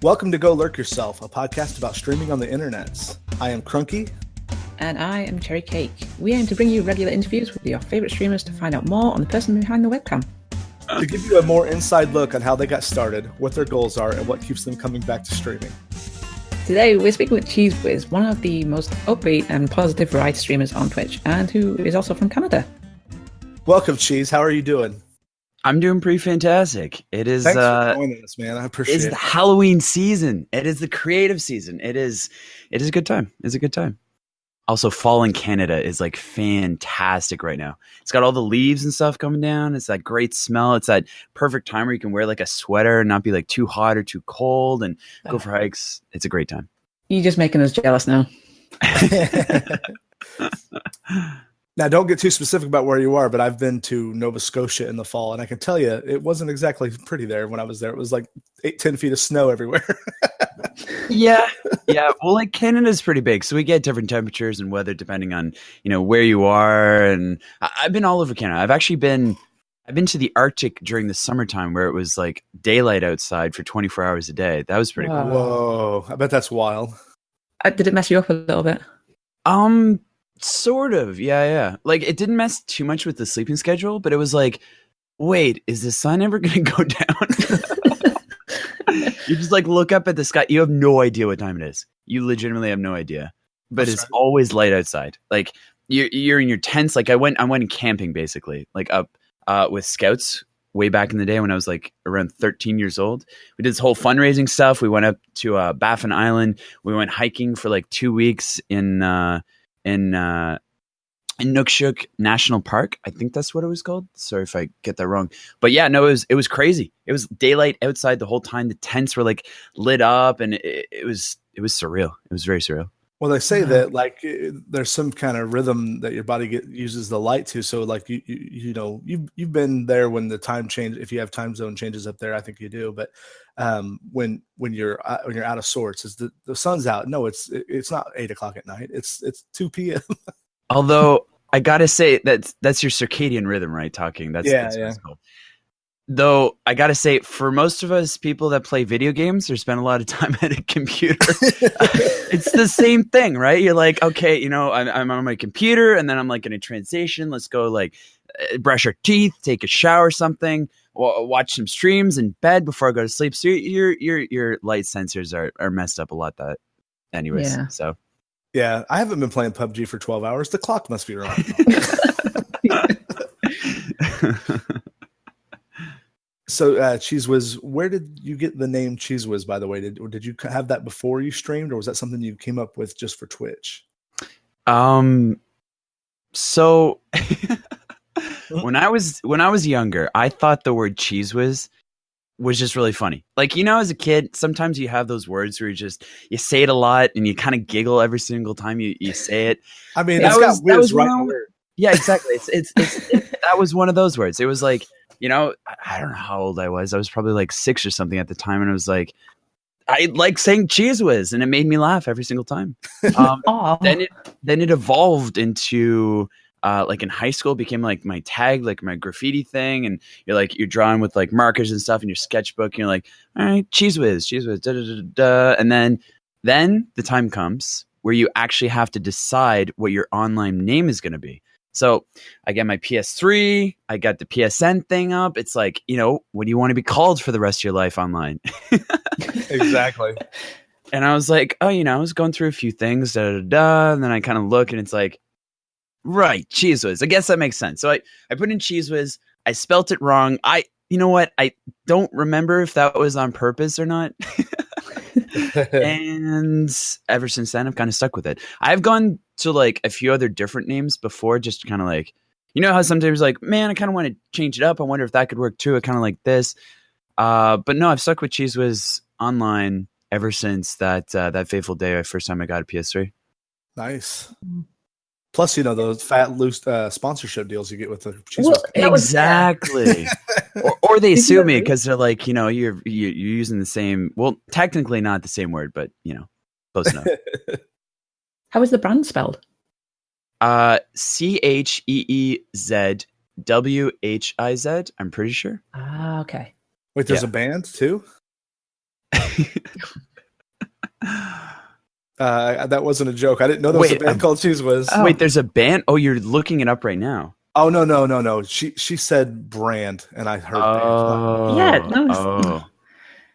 Welcome to Go Lurk Yourself, a podcast about streaming on the internets. I am Crunky. And I am Cherry Cake. We aim to bring you regular interviews with your favourite streamers to find out more on the person behind the webcam. To give you a more inside look on how they got started, what their goals are, and what keeps them coming back to streaming. Today we're speaking with CheezeWiz, one of the most upbeat and positive variety streamers on Twitch, and who is also from Canada. Welcome, Cheese. How are you doing? I'm doing pretty fantastic. It is Thanks for joining us, man. I appreciate it. It's the Halloween season. It is the creative season. It is a good time. It's a good time. Also, fall in Canada is like fantastic right now. It's got all the leaves and stuff coming down. It's that great smell. It's that perfect time where you can wear like a sweater and not be like too hot or too cold and go for hikes. It's a great time. You're just making us jealous now. Now, don't get too specific about where you are, but I've been to Nova Scotia in the fall, and I can tell you it wasn't exactly pretty there when I was there. It was like 10 feet of snow everywhere. Yeah. Well, like Canada's pretty big, so we get different temperatures and weather depending on where you are. And I've been all over Canada. I've been to the Arctic during the summertime where it was like daylight outside for 24 hours a day. That was pretty cool. Whoa, I bet that's wild. Did it mess you up a little bit? Sort of, yeah. Like, it didn't mess too much with the sleeping schedule, but it was like, wait, is the sun ever going to go down? You just like look up at the sky. You have no idea what time it is. You legitimately have no idea. But it's always light outside. Like, you're in your tents. Like, I went camping basically, like up with scouts way back in the day when I was like around 13 years old. We did this whole fundraising stuff. We went up to Baffin Island. We went hiking for like 2 weeks in Inukshuk National Park. I think that's what it was called. Sorry if I get that wrong. But yeah, no, it was crazy. It was daylight outside the whole time. The tents were like lit up, and it was surreal. It was very surreal. Well, they say that like there's some kind of rhythm that your body uses the light to. So like you've been there when the time change. If you have time zone changes up there, I think you do. But when you're out of sorts, is the sun's out? No, it's not 8 o'clock at night. It's 2 p.m. Although I gotta say that's your circadian rhythm, right? Talking that's cool. Though I gotta say, for most of us people that play video games or spend a lot of time at a computer, it's the same thing, right? You're like, okay, I'm on my computer, and then I'm like in a transition. Let's go like brush our teeth, take a shower, something, watch some streams in bed before I go to sleep. So your light sensors are messed up a lot. That, anyways, yeah. So. Yeah, I haven't been playing PUBG for 12 hours. The clock must be wrong. So, CheezeWiz, where did you get the name CheezeWiz, by the way? Did you have that before you streamed, or was that something you came up with just for Twitch? So when I was younger, I thought the word CheezeWiz was just really funny. Like, as a kid, sometimes you have those words where you say it a lot and you kind of giggle every single time you say it. I mean, it's got whiz right in the word. Yeah, exactly. It's that was one of those words. It was like, I don't know how old I was. I was probably like 6 or something at the time. And it was like, I like saying CheezeWiz, and it made me laugh every single time. Then it evolved into, like in high school, it became like my tag, like my graffiti thing. And you're drawing with like markers and stuff in your sketchbook. And you're like, all right, CheezeWiz, da, da, da, da. And then the time comes where you actually have to decide what your online name is going to be. So I get my PS3, I got the PSN thing up. It's like, what do you want to be called for the rest of your life online? Exactly. And I was like, I was going through a few things, and then I kind of look, and it's like, right, CheezeWiz. I guess that makes sense. So I put in CheezeWiz. I spelt it wrong. You know what? I don't remember if that was on purpose or not. And ever since then, I've kind of stuck with it. I've gone to like a few other different names before, just kind of like, how sometimes like, man, I kind of want to change it up. I wonder if that could work too. I kind of like this. But no, I've stuck with CheezeWiz online ever since that fateful day, first time I got a PS3. Nice. Plus, those fat, loose sponsorship deals you get with the CheezeWiz. Well, exactly. or they sue me because they're like, you're using the same. Well, technically not the same word, but close enough. How is the brand spelled? CheezeWiz. I'm pretty sure. Okay. Wait, there's a band too? That wasn't a joke. I didn't know there was a band called CheeseWiz. Oh. Wait, there's a band? Oh, you're looking it up right now. Oh no. She said brand, and I heard band. Yeah, no.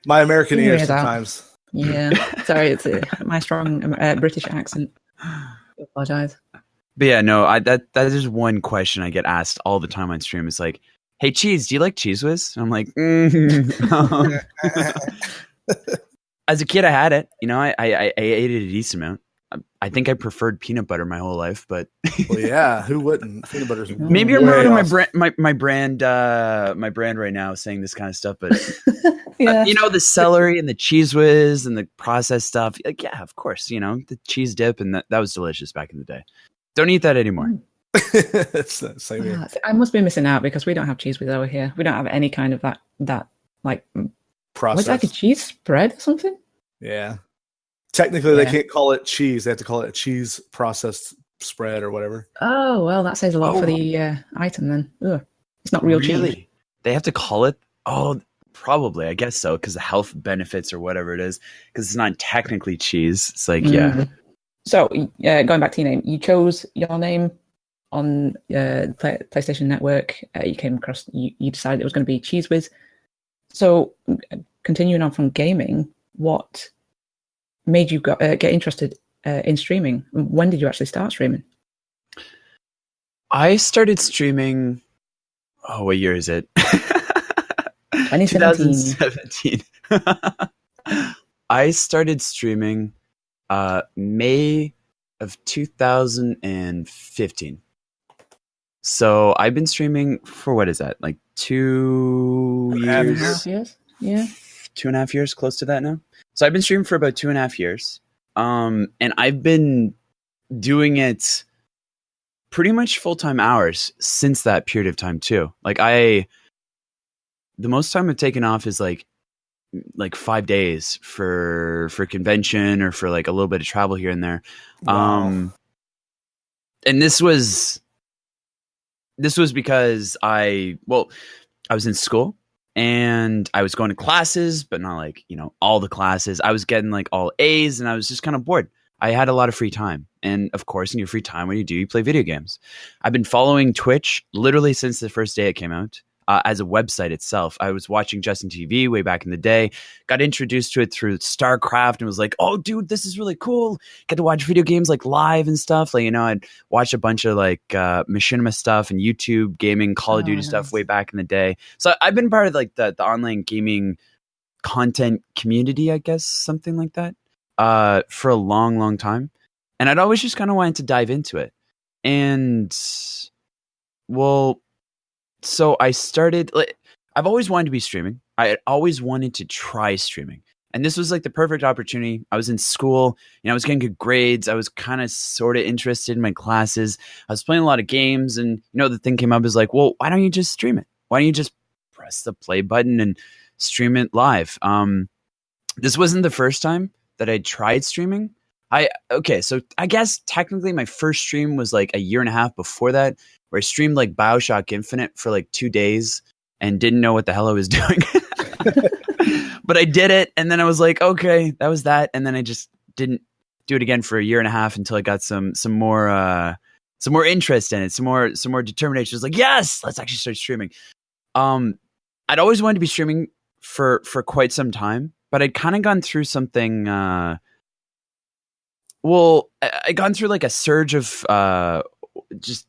My American Figure ears it out. sometimes. Yeah, sorry, it's my strong British accent. I apologize. But yeah, no, that is one question I get asked all the time on stream. It's like, hey, Cheese, do you like CheezeWiz? And I'm like, As a kid, I had it. You know, I ate it a decent amount. I think I preferred peanut butter my whole life, but well, yeah, who wouldn't? Peanut butter's maybe I'm ruining my brand right now saying this kind of stuff. But Yeah. you know, the celery and the CheezeWiz and the processed stuff. Like, yeah, of course. You know, the cheese dip, and that was delicious back in the day. Don't eat that anymore. It's the same here. I must be missing out because we don't have CheezeWiz over here. We don't have any kind of that like Process. was that like a cheese spread or something? Yeah. Technically, they can't call it cheese. They have to call it a cheese processed spread or whatever. Oh, well, that says a lot for the item then. Ugh. It's not real cheese. They have to call it? Oh, probably. I guess so, because the health benefits or whatever it is, because it's not technically cheese. It's like, yeah. So, going back to your name, you chose your name on PlayStation Network. You came across, you decided it was going to be CheezeWiz. So, continuing on from gaming, what made you get interested in streaming? When did you actually start streaming? I started streaming. Oh, what year is it? 2017. I started streaming May of 2015. So I've been streaming for, what is that? Like 2 years? 2.5 years? Yeah. 2.5 years, close to that now. So I've been streaming for about 2.5 years. And I've been doing it pretty much full-time hours since that period of time too. Like the most time I've taken off is like 5 days for convention or for like a little bit of travel here and there. Wow. And this was because I was in school and I was going to classes, but not like, you know, all the classes. I was getting like all A's and I was just kind of bored. I had a lot of free time. And of course, in your free time, what do? You play video games. I've been following Twitch literally since the first day it came out. As a website itself. I was watching Justin TV way back in the day, got introduced to it through StarCraft and was like, oh dude, this is really cool. Get to watch video games like live and stuff. Like, you know, I'd watch a bunch of like machinima stuff and YouTube gaming, Call of Duty stuff way back in the day. So I've been part of like the online gaming content community, I guess, something like that, for a long, long time. And I'd always just kind of wanted to dive into it. And so I started, I've always wanted to be streaming. I always wanted to try streaming. And this was like the perfect opportunity. I was in school, you know, I was getting good grades. I was kind of sort of interested in my classes. I was playing a lot of games and, you know, the thing came up is like, well, why don't you just stream it? Why don't you just press the play button and stream it live? This wasn't the first time that I tried streaming. So I guess technically my first stream was like a year and a half before that, where I streamed like BioShock Infinite for like 2 days and didn't know what the hell I was doing. But I did it, and then I was like, okay, that was that. And then I just didn't do it again for a year and a half until I got some more interest in it, some more determination. I was like, yes, let's actually start streaming. I'd always wanted to be streaming for quite some time, but I'd kind of gone through something. I gone through like a surge of just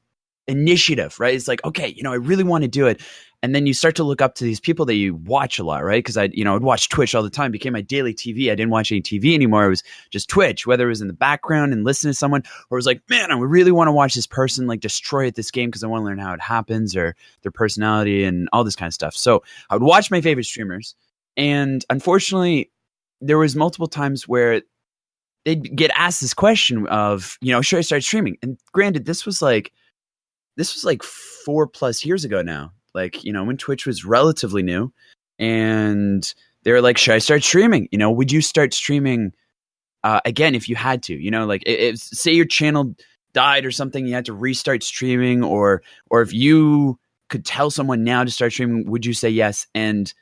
initiative, right? It's like, okay, you know, I really want to do it. And then you start to look up to these people that you watch a lot, right? Because I'd watch Twitch all the time, became my daily TV. I didn't watch any TV anymore. It was just Twitch, whether it was in the background and listen to someone, or it was like, man, I really want to watch this person like destroy at this game because I want to learn how it happens or their personality and all this kind of stuff. So I would watch my favorite streamers. And unfortunately, there was multiple times where they'd get asked this question of, you know, should I start streaming? And granted, this was like 4+ years ago now. Like, you know, when Twitch was relatively new, and they were like, should I start streaming? You know, would you start streaming again if you had to? You know, like if say your channel died or something, you had to restart streaming, or if you could tell someone now to start streaming, would you say yes? And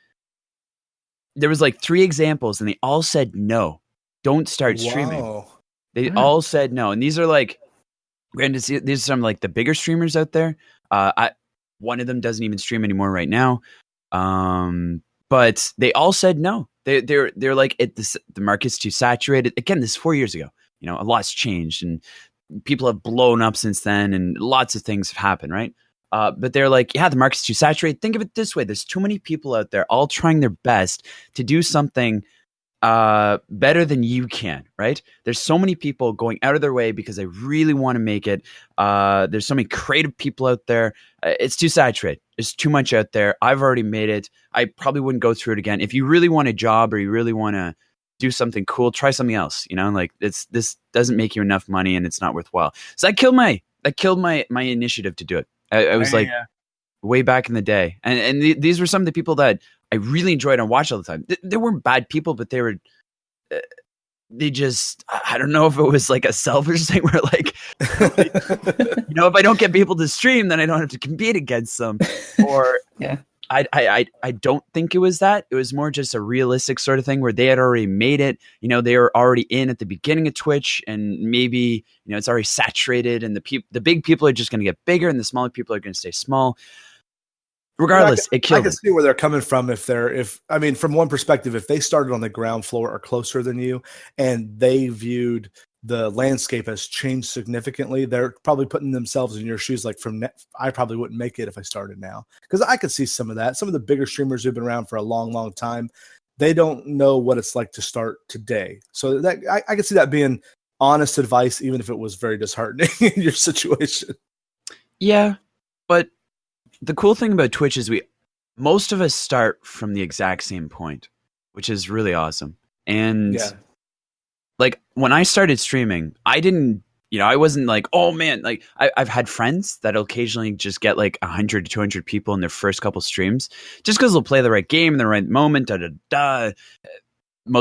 there was like 3 examples, and they all said no, don't start streaming. Wow. They all said no, and these are like, granted, these are some like the bigger streamers out there. One of them doesn't even stream anymore right now, but they all said no. They're like, the market's too saturated. Again, this is 4 years ago. You know, a lot's changed, and people have blown up since then, and lots of things have happened, right? But they're like, yeah, the market's too saturated. Think of it this way: there's too many people out there, all trying their best to do something better than you can, right? There's so many people going out of their way because they really want to make it. There's so many creative people out there. It's too saturated. There's too much out there. I've already made it. I probably wouldn't go through it again. If you really want a job, or you really want to do something cool, try something else. You know, like this doesn't make you enough money, and it's not worthwhile. So I killed my initiative to do it. I was way back in the day, and these were some of the people that I really enjoyed and watched all the time. They weren't bad people, but they just, I don't know if it was like a selfish thing where like, you know, if I don't get people to stream, then I don't have to compete against them. Or I don't think it was that. It was more just a realistic sort of thing where they had already made it. You know, they were already in at the beginning of Twitch, and maybe, you know, it's already saturated, and the big people are just going to get bigger, and the smaller people are going to stay small. Regardless, it killed. I can see where they're coming from. I mean, from one perspective, if they started on the ground floor or closer than you, and they viewed the landscape has changed significantly, they're probably putting themselves in your shoes. Like, I probably wouldn't make it if I started now, because I could see some of that. Some of the bigger streamers who've been around for a long, long time, they don't know what it's like to start today. So that I could see that being honest advice, even if it was very disheartening in your situation. Yeah, but the cool thing about Twitch is most of us start from the exact same point, which is really awesome. And like, when I started streaming, I wasn't like, oh man, like I've had friends that'll occasionally just get like 100 to 200 people in their first couple streams, just because they'll play the right game in the right moment. Most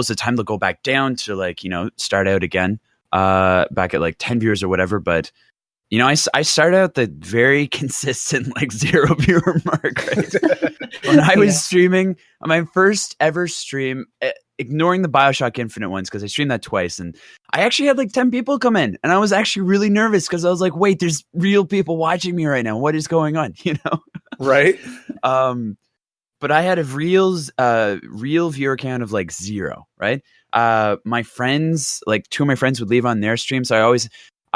of the time they'll go back down to, like, you know, start out again, back at like 10 viewers or whatever. But you know, I started out the very consistent, like, 0 viewer mark, right? When I was streaming, on my first ever stream, ignoring the BioShock Infinite ones, because I streamed that twice, and I actually had like 10 people come in, and I was actually really nervous because I was like, wait, there's real people watching me right now. What is going on? You know? Right. But I had a real viewer count of like 0, right? My friends, like 2 of my friends would leave on their stream, so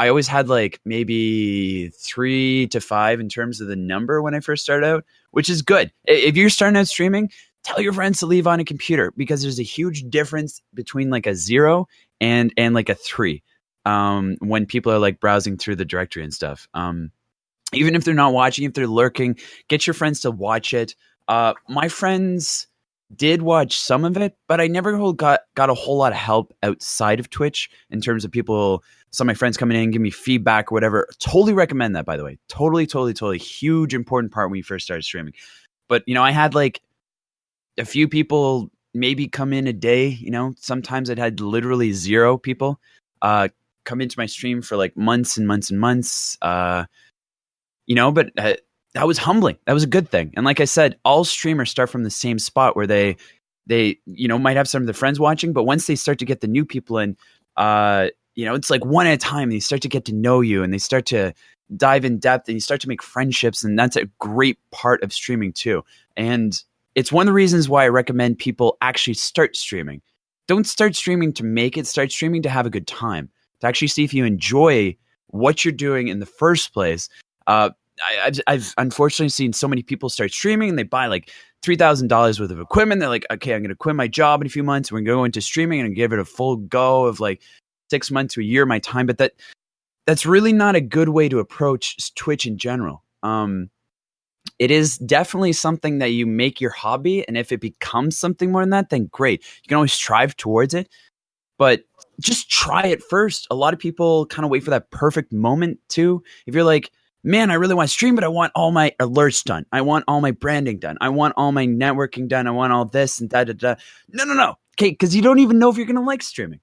I always had like maybe 3 to 5 in terms of the number when I first started out, which is good. If you're starting out streaming, tell your friends to leave on a computer, because there's a huge difference between like a 0 and like a 3 when people are like browsing through the directory and stuff. Even if they're not watching, if they're lurking, get your friends to watch it. My friends did watch some of it, but I never got a whole lot of help outside of Twitch in terms of people. Some of my friends coming in and give me feedback or whatever. Totally recommend that, by the way. Totally huge, important part when you first started streaming. But, you know, I had like a few people maybe come in a day. You know, sometimes I'd had literally 0 people come into my stream for like months and months and months. You know, but that was humbling. That was a good thing. And like I said, all streamers start from the same spot where they you know, might have some of their friends watching, but once they start to get the new people in, you know, it's like one at a time. They start to get to know you, and they start to dive in depth, and you start to make friendships. And that's a great part of streaming too. And it's one of the reasons why I recommend people actually start streaming. Don't start streaming to make it. Start streaming to have a good time, to actually see if you enjoy what you're doing in the first place. I've unfortunately seen so many people start streaming, and they buy like $3,000 worth of equipment. They're like, okay, I'm going to quit my job in a few months. We're going to go into streaming and give it a full go of like 6 months to a year of my time. But that's really not a good way to approach Twitch in general. It is definitely something that you make your hobby. And if it becomes something more than that, then great. You can always strive towards it, but just try it first. A lot of people kind of wait for that perfect moment too. If you're like, man, I really want to stream, but I want all my alerts done. I want all my branding done. I want all my networking done. I want all this and da. No. Okay, because you don't even know if you're going to like streaming.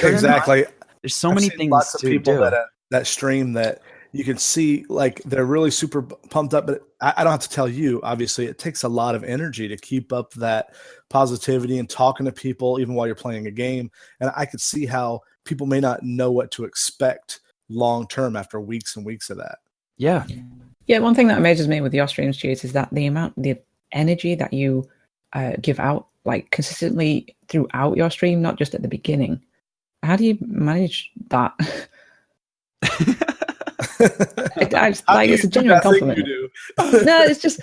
Exactly. There's so many things lots of to people do. that stream that you can see like they're really super pumped up. But I don't have to tell you, obviously, it takes a lot of energy to keep up that positivity and talking to people even while you're playing a game. And I could see how people may not know what to expect long term after weeks and weeks of that. Yeah. Yeah, one thing that amazes me with your streams, Cheese, is that the energy that you give out, like consistently throughout your stream, not just at the beginning. How do you manage that? It's a genuine compliment. No, it's just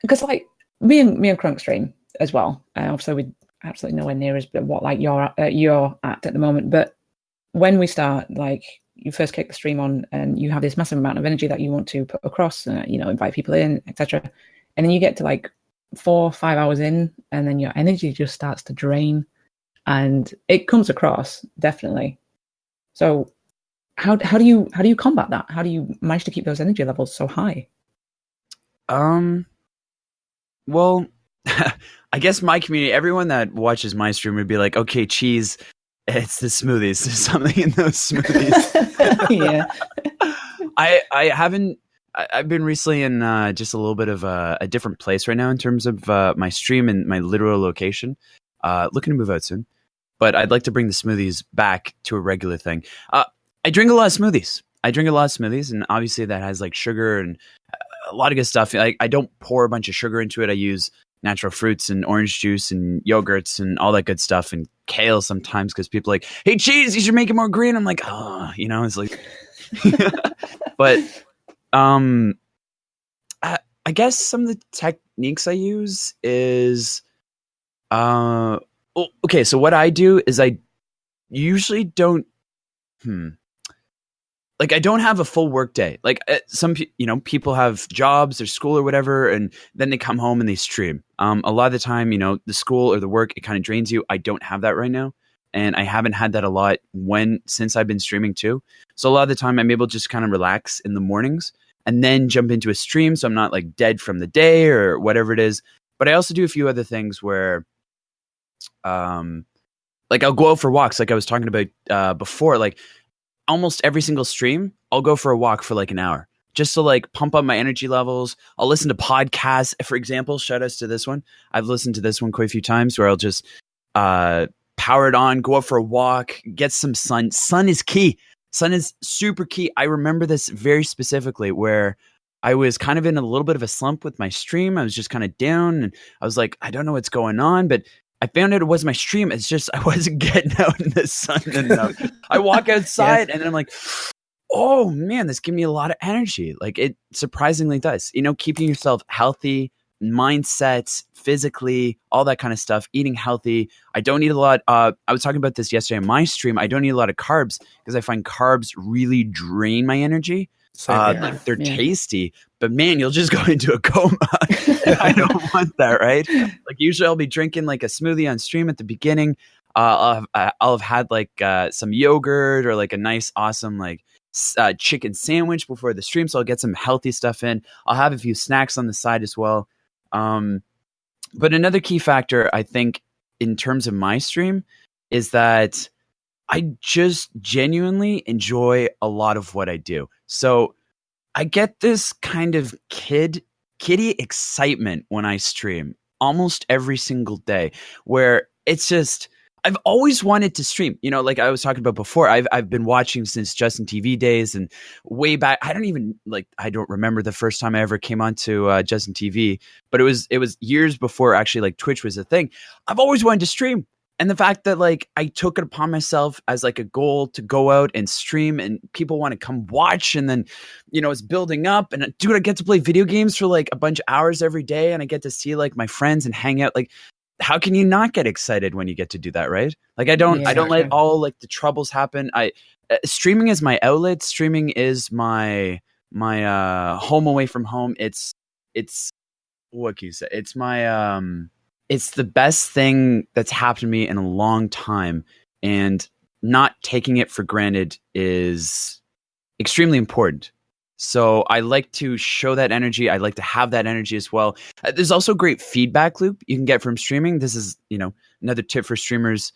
because like me and Crunk stream as well. Obviously, we absolutely nowhere near as what like you're at the moment. But when we start, like you first kick the stream on, and you have this massive amount of energy that you want to put across, invite people in, etc. And then you get to like 4 or 5 hours in, and then your energy just starts to drain, and it comes across definitely. So how do you combat that? How do you manage to keep those energy levels so high? Well, I guess my community, everyone that watches my stream would be like, okay, Cheese, it's the smoothies. There's something in those smoothies. Yeah. I've been recently in just a little bit of a different place right now in terms of my stream and my literal location. Looking to move out soon, but I'd like to bring the smoothies back to a regular thing. I drink a lot of smoothies. And obviously that has like sugar and a lot of good stuff. I don't pour a bunch of sugar into it. I use natural fruits and orange juice and yogurts and all that good stuff, and kale sometimes because people are like, hey, Cheese, you should make it more green. I'm like, oh, it's like, but I guess some of the techniques I use is, okay. So what I do is I usually don't, like I don't have a full work day. Like some, people have jobs or school or whatever, and then they come home and they stream. A lot of the time, the school or the work, it kind of drains you. I don't have that right now. And I haven't had that a lot since I've been streaming too. So a lot of the time I'm able to just kind of relax in the mornings and then jump into a stream. So I'm not like dead from the day or whatever it is. But I also do a few other things where, like I'll go out for walks. Like I was talking about before, like almost every single stream, I'll go for a walk for like an hour just to like pump up my energy levels. I'll listen to podcasts. For example, shout outs to this one. I've listened to this one quite a few times where I'll just power it on, go out for a walk, get some sun. Sun is key. Sun is super key. I remember this very specifically where I was kind of in a little bit of a slump with my stream. I was just kind of down and I was like, I don't know what's going on, but I found out it was my stream. It's just I wasn't getting out in the sun enough. I walk outside and I'm like, oh man, this gives me a lot of energy. Like it surprisingly does. Keeping yourself healthy, mindsets, physically, all that kind of stuff, eating healthy. I don't eat a lot. I was talking about this yesterday on my stream. I don't eat a lot of carbs because I find carbs really drain my energy. Like they're tasty, but man, you'll just go into a coma. I don't want that, right? Like usually I'll be drinking like a smoothie on stream at the beginning. I'll have had like some yogurt or like a nice, awesome like chicken sandwich before the stream, so I'll get some healthy stuff in. I'll have a few snacks on the side as well. But another key factor, I think, in terms of my stream is that I just genuinely enjoy a lot of what I do. So I get this kind of kitty excitement when I stream almost every single day where it's just, I've always wanted to stream, like I was talking about before, I've been watching since Justin TV days and way back. I don't remember the first time I ever came onto Justin TV, but it was years before actually like Twitch was a thing. I've always wanted to stream. And the fact that like I took it upon myself as like a goal to go out and stream and people want to come watch, and then, it's building up, and dude, I get to play video games for like a bunch of hours every day, and I get to see like my friends and hang out. Like, how can you not get excited when you get to do that, right? Like I don't let all like the troubles happen. Streaming is my outlet. Streaming is my home away from home. It's what can you say? It's my it's the best thing that's happened to me in a long time, and not taking it for granted is extremely important. So I like to show that energy. I like to have that energy as well. There's also a great feedback loop you can get from streaming. This is, another tip for streamers.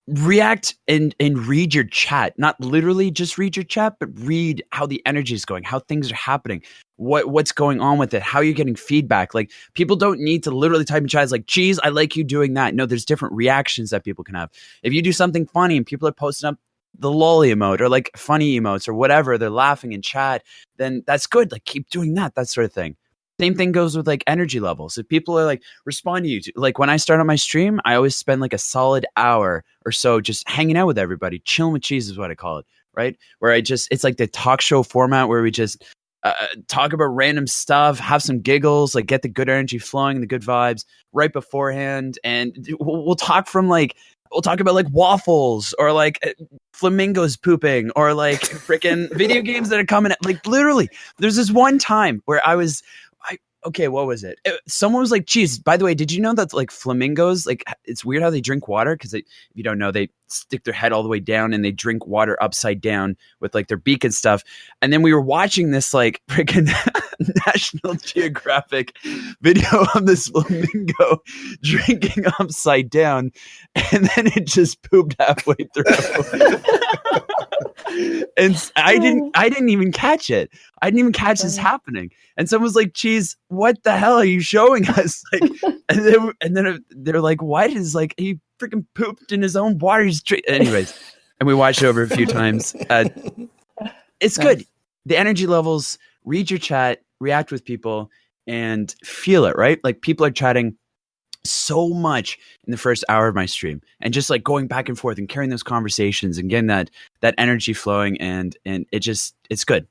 react and read your chat. Not literally just read your chat, but read how the energy is going, how things are happening, what's going on with it, how you're getting feedback. Like, people don't need to literally type in chats like, "Cheese, I like you doing that." No, there's different reactions that people can have. If you do something funny and people are posting up the lolly emote or like funny emotes or whatever, they're laughing in chat, then that's good. Like, keep doing that sort of thing. Same thing goes with like energy levels. If people are like responding to you, like when I start on my stream, I always spend like a solid hour or so just hanging out with everybody. Chilling with cheese is what I call it, right? Where it's like the talk show format where we just talk about random stuff, have some giggles, like get the good energy flowing, the good vibes right beforehand. And we'll talk about like waffles or like flamingos pooping or like freaking video games that are coming out. Like, literally, there's this one time where okay, what was it? Someone was like, "Cheese, by the way, did you know that like flamingos, like, it's weird how they drink water? Because if you don't know, they stick their head all the way down and they drink water upside down with like their beak and stuff." And then we were watching this like freaking National Geographic video of this flamingo drinking upside down, and then it just pooped halfway through. And I didn't even catch it. I didn't even catch this happening. And someone was like, "Cheese, what the hell are you showing us?" Like, and then they're like, "What?" Is like, he freaking pooped in his own water. Anyways, and we watched it over a few times. It's good. The energy levels. Read your chat. React with people and feel it. Right? Like, people are chatting so much in the first hour of my stream, and just like going back and forth and carrying those conversations and getting that energy flowing, and it's good.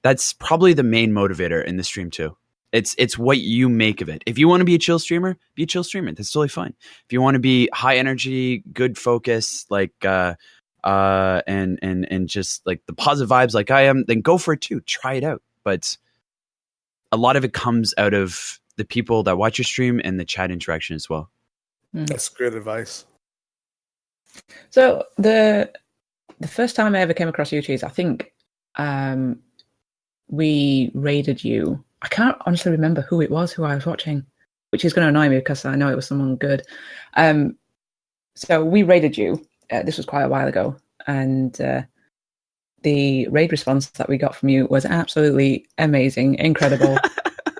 That's probably the main motivator in the stream too. It's what you make of it. If you want to be a chill streamer, be a chill streamer. That's totally fine. If you want to be high energy, good focus, like and just like the positive vibes like I am, then go for it too. Try it out. But a lot of it comes out of the people that watch your stream and the chat interaction as well. That's good advice. So the first time I ever came across you, Cheese, I think we raided you. I can't honestly remember who it was who I was watching, which is going to annoy me because I know it was someone good. So we raided you. This was quite a while ago, and the raid response that we got from you was absolutely amazing, incredible.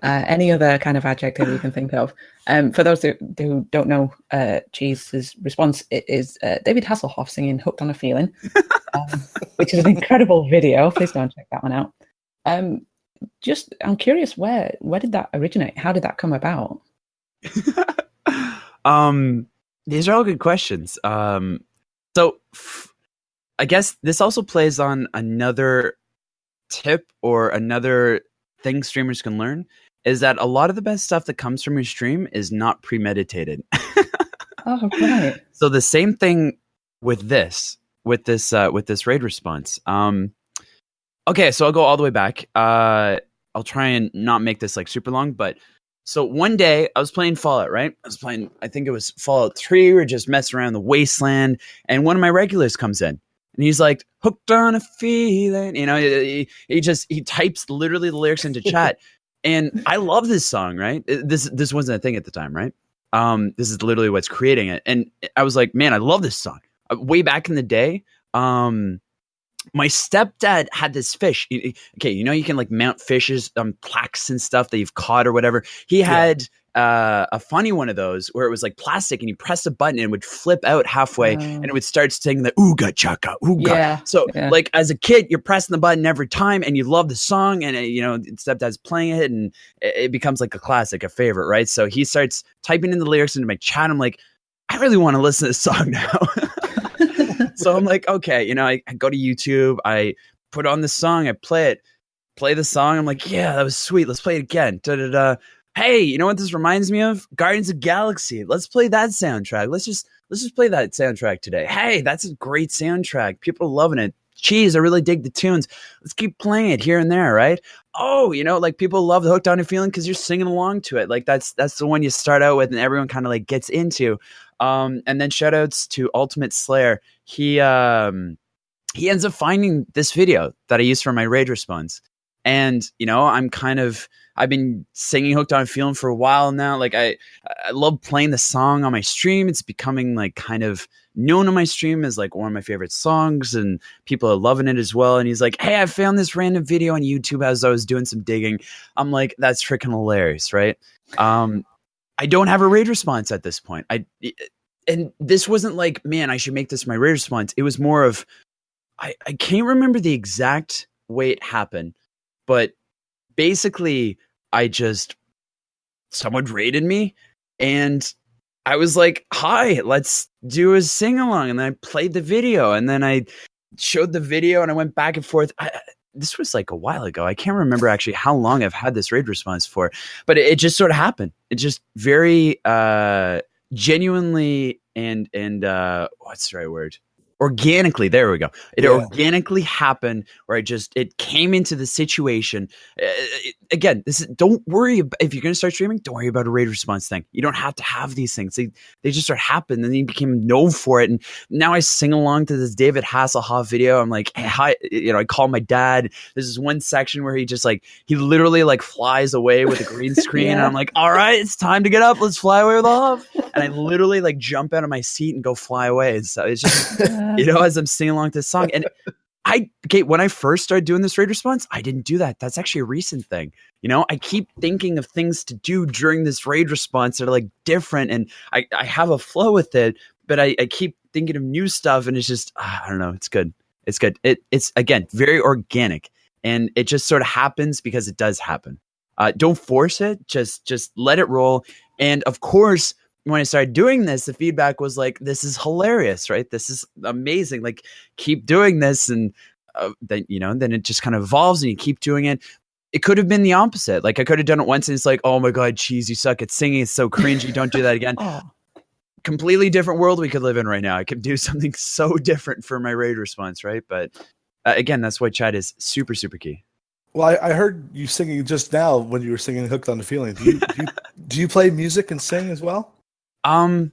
Any other kind of adjective you can think of. For those who don't know Cheese's response, it is David Hasselhoff singing "Hooked on a Feeling," which is an incredible video. Please go and check that one out. I'm curious, where did that originate? How did that come about? These are all good questions. So I guess this also plays on another tip or another thing streamers can learn, is that a lot of the best stuff that comes from your stream is not premeditated. Oh, right. So the same thing with this raid response. Okay, so I'll go all the way back. I'll try and not make this like super long, but so one day I was playing Fallout, right? I think it was Fallout 3. We were just messing around the wasteland, and one of my regulars comes in. And he's like, "Hooked on a feeling," you know. He types literally the lyrics into chat, and I love this song. Right, this wasn't a thing at the time, right? This is literally what's creating it, and I was like, "Man, I love this song." Way back in the day, my stepdad had this fish. Okay, you know, you can like mount fishes, plaques and stuff that you've caught or whatever. He had a funny one of those where it was like plastic, and you press a button and it would flip out halfway, and it would start singing the ooga chaka ooga. Yeah, so like as a kid, you're pressing the button every time, and you love the song, and you know, stepdad's playing it, and it becomes like a classic, a favorite, right? So he starts typing in the lyrics into my chat. I'm like, I really want to listen to this song now. So I'm like, okay, you know, I go to YouTube, I put on the song, I play the song. I'm like, yeah, that was sweet. Let's play it again. Da-da-da. Hey, you know what this reminds me of? Guardians of the Galaxy. Let's play that soundtrack. Let's just play that soundtrack today. Hey, that's a great soundtrack. People are loving it. Cheese, I really dig the tunes. Let's keep playing it here and there, right? Oh, you know, like people love the Hooked on a Feeling because you're singing along to it. Like that's the one you start out with and everyone kind of like gets into. And then shout outs to Ultimate Slayer. He ends up finding this video that I used for my raid response. And, you know, I've been singing Hooked on a Feeling for a while now. Like I love playing the song on my stream. It's becoming like kind of known on my stream as like one of my favorite songs, and people are loving it as well. And he's like, hey, I found this random video on YouTube as I was doing some digging. I'm like, that's freaking hilarious, right? I don't have a raid response at this point. And this wasn't like, man, I should make this my raid response. It was more of, I can't remember the exact way it happened, but basically someone raided me and I was like, hi, let's do a sing along. And then I played the video and then I showed the video and I went back and forth. This was like a while ago. I can't remember actually how long I've had this raid response for, but it just sort of happened. It just very genuinely and what's the right word? Organically, there we go. It organically happened where it came into the situation. Again, don't worry if you're going to start streaming, don't worry about a raid response thing. You don't have to have these things. They just sort of happened and then you became known for it. And now I sing along to this David Hasselhoff video. I'm like, hey, hi, I call my dad. There's this one section where he literally like flies away with a green screen. And I'm like, all right, it's time to get up. Let's fly away with Hoff. And I literally like jump out of my seat and go fly away. And so it's just, as I'm singing along to this song. And when I first started doing this raid response, I didn't do that. That's actually a recent thing. I keep thinking of things to do during this raid response that are like different. And I have a flow with it, but I keep thinking of new stuff. And it's just, I don't know. It's good. It's good. It's again, very organic and it just sort of happens because it does happen. Don't force it. Just let it roll. And of course, when I started doing this, the feedback was like, this is hilarious, right? This is amazing. Like, keep doing this. And then it just kind of evolves and you keep doing it. It could have been the opposite. Like I could have done it once and it's like, oh my God, Cheese, you suck at singing. It's so cringy. Don't do that again. Completely different world we could live in right now. I could do something so different for my raid response, right? But again, that's why chat is super, super key. Well, I heard you singing just now when you were singing Hooked on the Feeling. Do you play music and sing as well? Well,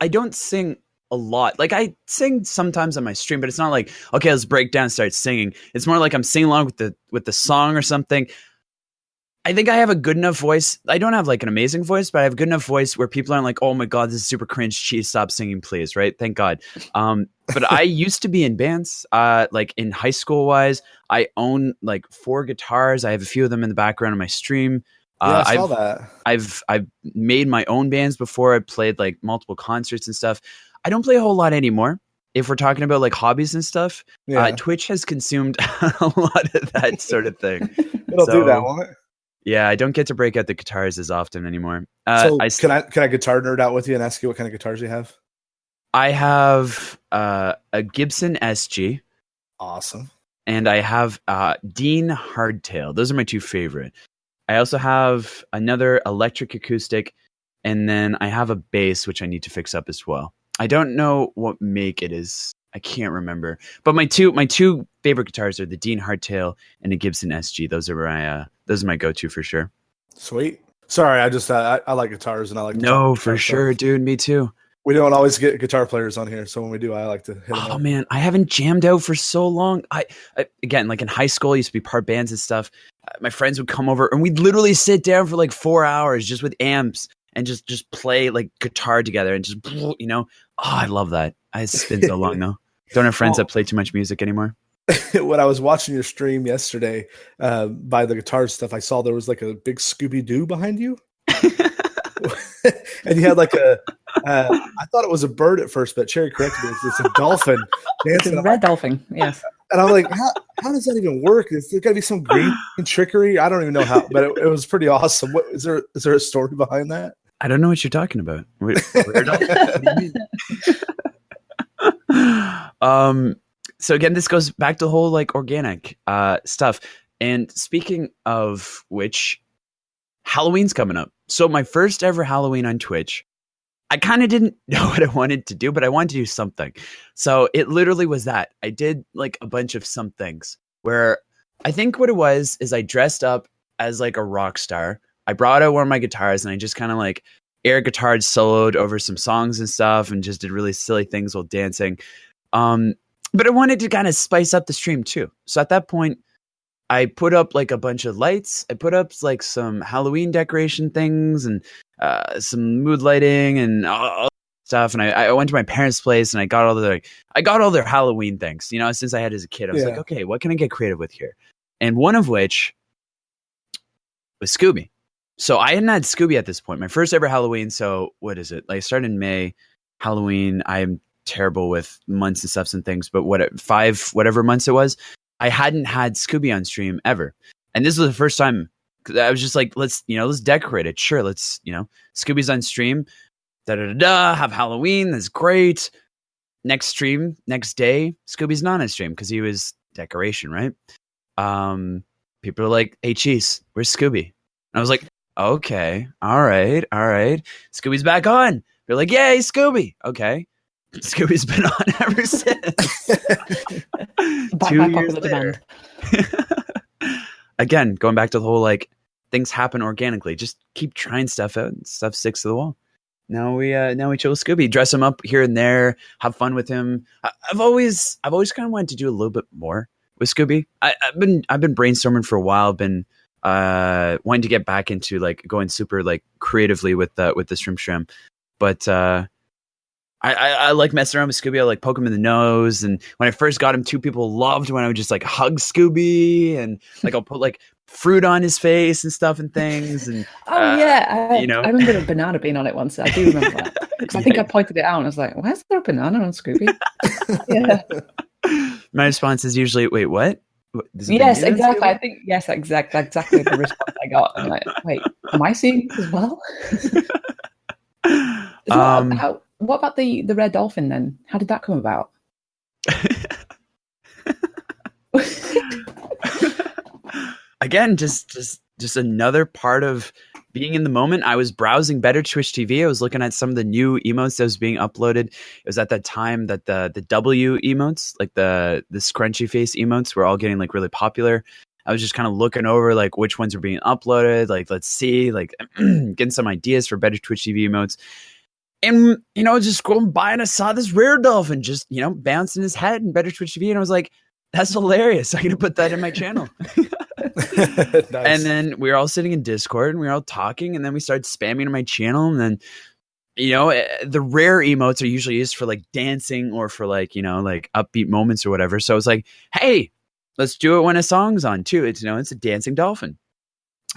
I don't sing a lot. Like I sing sometimes on my stream, but it's not like, okay, let's break down and start singing. It's more like I'm singing along with the song or something. I think I have a good enough voice. I don't have like an amazing voice, but I have a good enough voice where people aren't like, oh my God, this is super cringe. Cheese, stop singing, please. Right. Thank God. But I used to be in bands, like in high school wise, I own like 4 guitars. I have a few of them in the background of my stream. I saw that. I've made my own bands before. I played like multiple concerts and stuff. I don't play a whole lot anymore. If we're talking about like hobbies and stuff, Twitch has consumed a lot of that sort of thing. It'll do that, won't it? Yeah, I don't get to break out the guitars as often anymore. Can I guitar nerd out with you and ask you what kind of guitars you have? I have a Gibson SG. Awesome. And I have Dean Hardtail. Those are my 2 favorite. I also have another electric acoustic, and then I have a bass, which I need to fix up as well. I don't know what make it is. I can't remember. But my two favorite guitars are the Dean Hardtail and the Gibson SG. Those are my go-to for sure. Sweet. Sorry, I like guitars and I like to No, for sure, dude. Me too. We don't always get guitar players on here, so when we do, I like to hit them up. Man, I haven't jammed out for so long. I again, like in high school, I used to be part bands and stuff. My friends would come over and we'd literally sit down for like 4 hours just with amps and just play like guitar together and just, I love that. It's been so long though. Don't have friends that play too much music anymore. When I was watching your stream yesterday, by the guitar stuff, I saw there was like a big Scooby-Doo behind you. And you had like I thought it was a bird at first, but Cherry corrected me. It's a dolphin dancing. It's a red dolphin, yes. And I'm like, how does that even work? Is there got to be some green trickery? I don't even know how, but it was pretty awesome. What is there a story behind that? I don't know what you're talking about. What do you mean? So again, this goes back to the whole like organic stuff. And speaking of which, Halloween's coming up. So my first ever Halloween on Twitch, I kind of didn't know what I wanted to do, but I wanted to do something. So it literally was that. I did like a bunch of some things where I think what it was is I dressed up as like a rock star. I brought out one of my guitars and I just kind of like air guitared, soloed over some songs and stuff and just did really silly things while dancing. But I wanted to kind of spice up the stream too. So at that point, I put up like a bunch of lights. I put up like some Halloween decoration things and some mood lighting and stuff. And I went to my parents' place and I got all their Halloween things, since I had as a kid. I was like, okay, what can I get creative with here? And one of which was Scooby. So I hadn't had Scooby at this point. My first ever Halloween. So what is it? Like, I started in May. Halloween, I'm terrible with months and stuff and things, but whatever months it was, I hadn't had Scooby on stream ever. And this was the first time. I was just like, let's decorate it. Sure, let's, Scooby's on stream. Have Halloween. That's great. Next stream, next day, Scooby's not on stream because he was decoration, right? People are like, hey, Cheese, where's Scooby? And I was like, okay, all right. Scooby's back on. They're like, yay, Scooby. Okay. Scooby's been on ever since. Back by popular demand. Again, going back to the whole like things happen organically. Just keep trying stuff out and stuff sticks to the wall. Now we chose Scooby, dress him up here and there, have fun with him. I've always kind of wanted to do a little bit more with Scooby. I've been brainstorming for a while, been wanting to get back into like going super like creatively with the shrimp. But I like messing around with Scooby. I like poke him in the nose. And when I first got him, two people loved when I would just like hug Scooby and like I'll put like fruit on his face and stuff and things. And I remember a banana being on it once. I do remember that because I think I pointed it out and I was like, "Why is there a banana on Scooby?" Yeah. My response is usually, "Wait, what?" Yes, exactly. I think exactly the response I got. I'm like, "Wait, am I seeing this as well?" What about the red dolphin then? How did that come about? Again, just another part of being in the moment. I was browsing Better Twitch TV. I was looking at some of the new emotes that was being uploaded. It was at that time that the W emotes, like the scrunchy face emotes, were all getting like really popular. I was just kind of looking over like which ones were being uploaded. Like, let's see, like getting some ideas for Better Twitch TV emotes. And, just going by and I saw this rare dolphin just, bouncing his head in Better Twitch TV. And I was like, that's hilarious. I'm going to put that in my channel. Nice. And then we were all sitting in Discord and we were all talking. And then we started spamming on my channel. And then, the rare emotes are usually used for like dancing or for like, like upbeat moments or whatever. So I was like, hey, let's do it when a song's on too. It's, it's a dancing dolphin.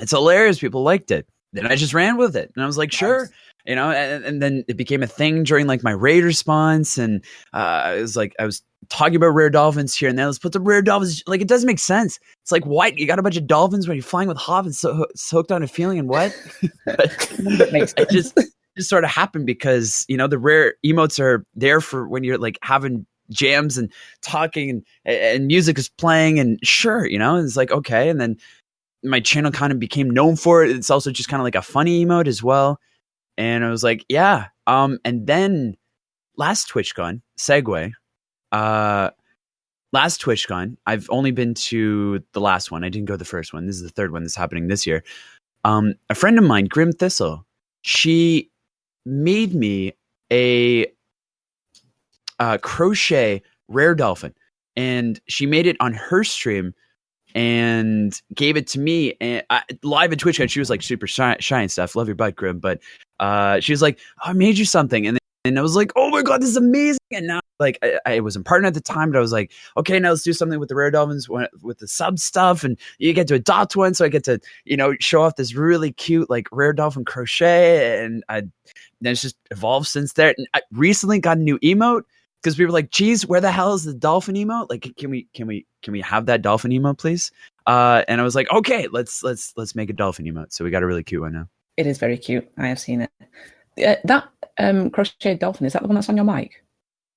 It's hilarious. People liked it. Then I just ran with it. And I was like, sure. And then it became a thing during like my raid response. And it was like, I was talking about rare dolphins here and there. Let's put the rare dolphins. Like, it doesn't make sense. It's like, what? You got a bunch of dolphins when you're flying with Hob and so hooked on a feeling and what? It just sort of happened because, the rare emotes are there for when you're like having jams and talking and music is playing and sure, it's like, okay. And then my channel kind of became known for it. It's also just kind of like a funny emote as well. And I was like, yeah. And then last TwitchCon, segue, last TwitchCon, I've only been to the last one. I didn't go to the first one. This is the third one that's happening this year. A friend of mine, Grim Thistle, she made me a crochet rare dolphin. And she made it on her stream and gave it to me and live at TwitchCon. She was like super shy and stuff. Love your butt, Grim. But she was like, oh, I made you something. And I was like, oh my God, this is amazing. And now like I wasn't partner at the time, but I was like, okay, now let's do something with the rare dolphins with the sub stuff. And you get to adopt one. So I get to, show off this really cute, like rare dolphin crochet. And then it's just evolved since there. And I recently got a new emote because we were like, geez, where the hell is the dolphin emote? Like, can we have that dolphin emote, please? And I was like, okay, let's make a dolphin emote. So we got a really cute one now. It is very cute. I have seen it. That crocheted dolphin, is that the one that's on your mic?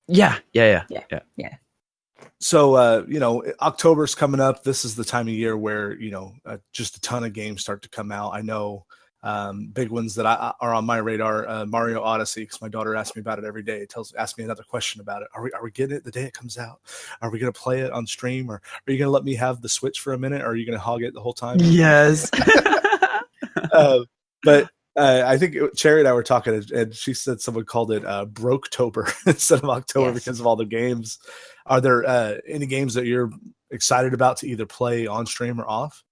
Yeah. So, October's coming up. This is the time of year where, just a ton of games start to come out. I know big ones that are on my radar, Mario Odyssey, because my daughter asks me about it every day. Asks me another question about it. Are we getting it the day it comes out? Are we going to play it on stream? Or are you going to let me have the Switch for a minute? Or are you going to hog it the whole time? Yes. But I think Cherry and I were talking, and she said someone called it Broketober instead of October because of all the games. Are there any games that you're excited about to either play on stream or off?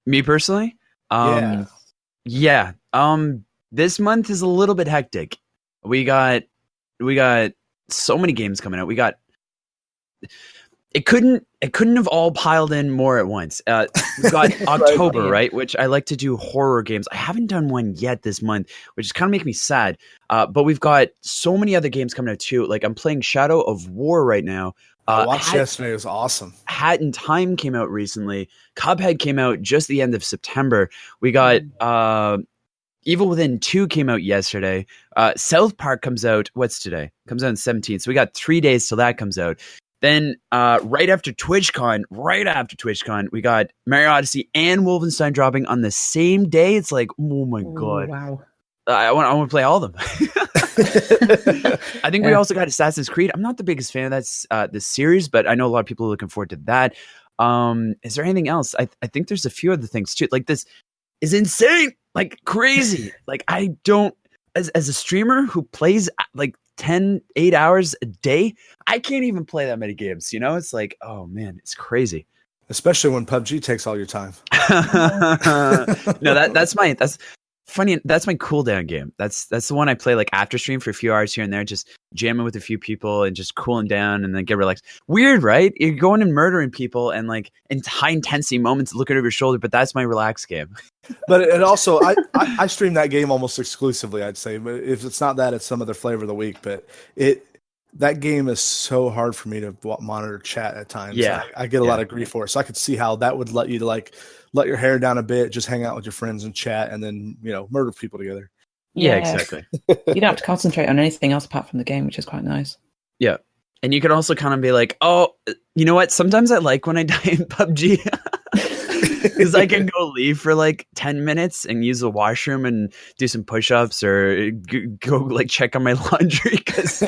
Me personally? Yeah. This month is a little bit hectic. We got so many games coming out. It couldn't have all piled in more at once. We've got October, right? Which I like to do horror games. I haven't done one yet this month, which is kind of making me sad. But we've got so many other games coming out too. Like I'm playing Shadow of War right now. I watched yesterday. It was awesome. Hat in Time came out recently. Cuphead came out just the end of September. We got Evil Within 2 came out yesterday. South Park comes out. What's today? Comes out on 17th. So we got 3 days till that comes out. Then right after TwitchCon, we got Mario Odyssey and Wolfenstein dropping on the same day. It's like, oh my god! Wow! I want to play all of them. I think we also got Assassin's Creed. I'm not the biggest fan of that this series, but I know a lot of people are looking forward to that. Is there anything else? I think there's a few other things too. Like this is insane, like crazy. Like I don't, as a streamer who plays like 8 hours a day, I can't even play that many games. You know, it's like, oh man, it's crazy. Especially when PUBG takes all your time. No, that's funny. That's my cooldown game. That's the one I play like after stream for a few hours here and there, just jamming with a few people and just cooling down and then get relaxed. Weird, right? You're going and murdering people and like in high intensity moments, looking over your shoulder, but that's my relaxed game. But it also, I stream that game almost exclusively, I'd say. But if it's not that, it's some other flavor of the week. But that game is so hard for me to monitor chat at times. Yeah, I get a lot of grief for it. So I could see how that would let you to like let your hair down a bit, just hang out with your friends and chat, and then murder people together. Yeah, exactly. You don't have to concentrate on anything else apart from the game, which is quite nice. Yeah, and you can also kind of be like, oh, you know what? Sometimes I like when I die in PUBG. Because I can go leave for like 10 minutes and use the washroom and do some push-ups or go like check on my laundry. Because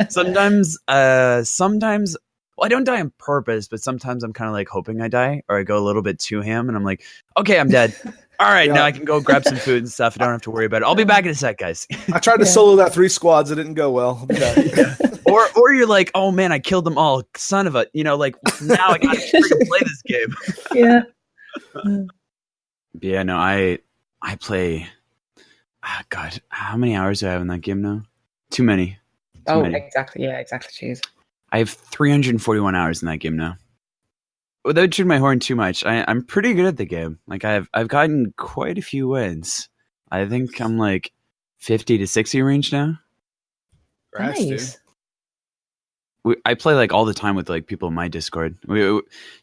sometimes, well, I don't die on purpose, but sometimes I'm kind of like hoping I die, or I go a little bit too ham and I'm like, okay, I'm dead. All right, now I can go grab some food and stuff. I don't have to worry about it. I'll be back in a sec, guys. I tried to solo that 3 squads. It didn't go well. Or you're like, oh man, I killed them all. Son of a, like now I gotta freaking play this game. Yeah. Yeah, no, I play. God, how many hours do I have in that game now? Too many. Too many. Exactly. Yeah, exactly. Cheese. I have 341 hours in that game now. Without tooting my horn too much, I'm pretty good at the game. Like I've gotten quite a few wins. I think I'm like 50 to 60 range now. Nice. I play like all the time with like people in my Discord.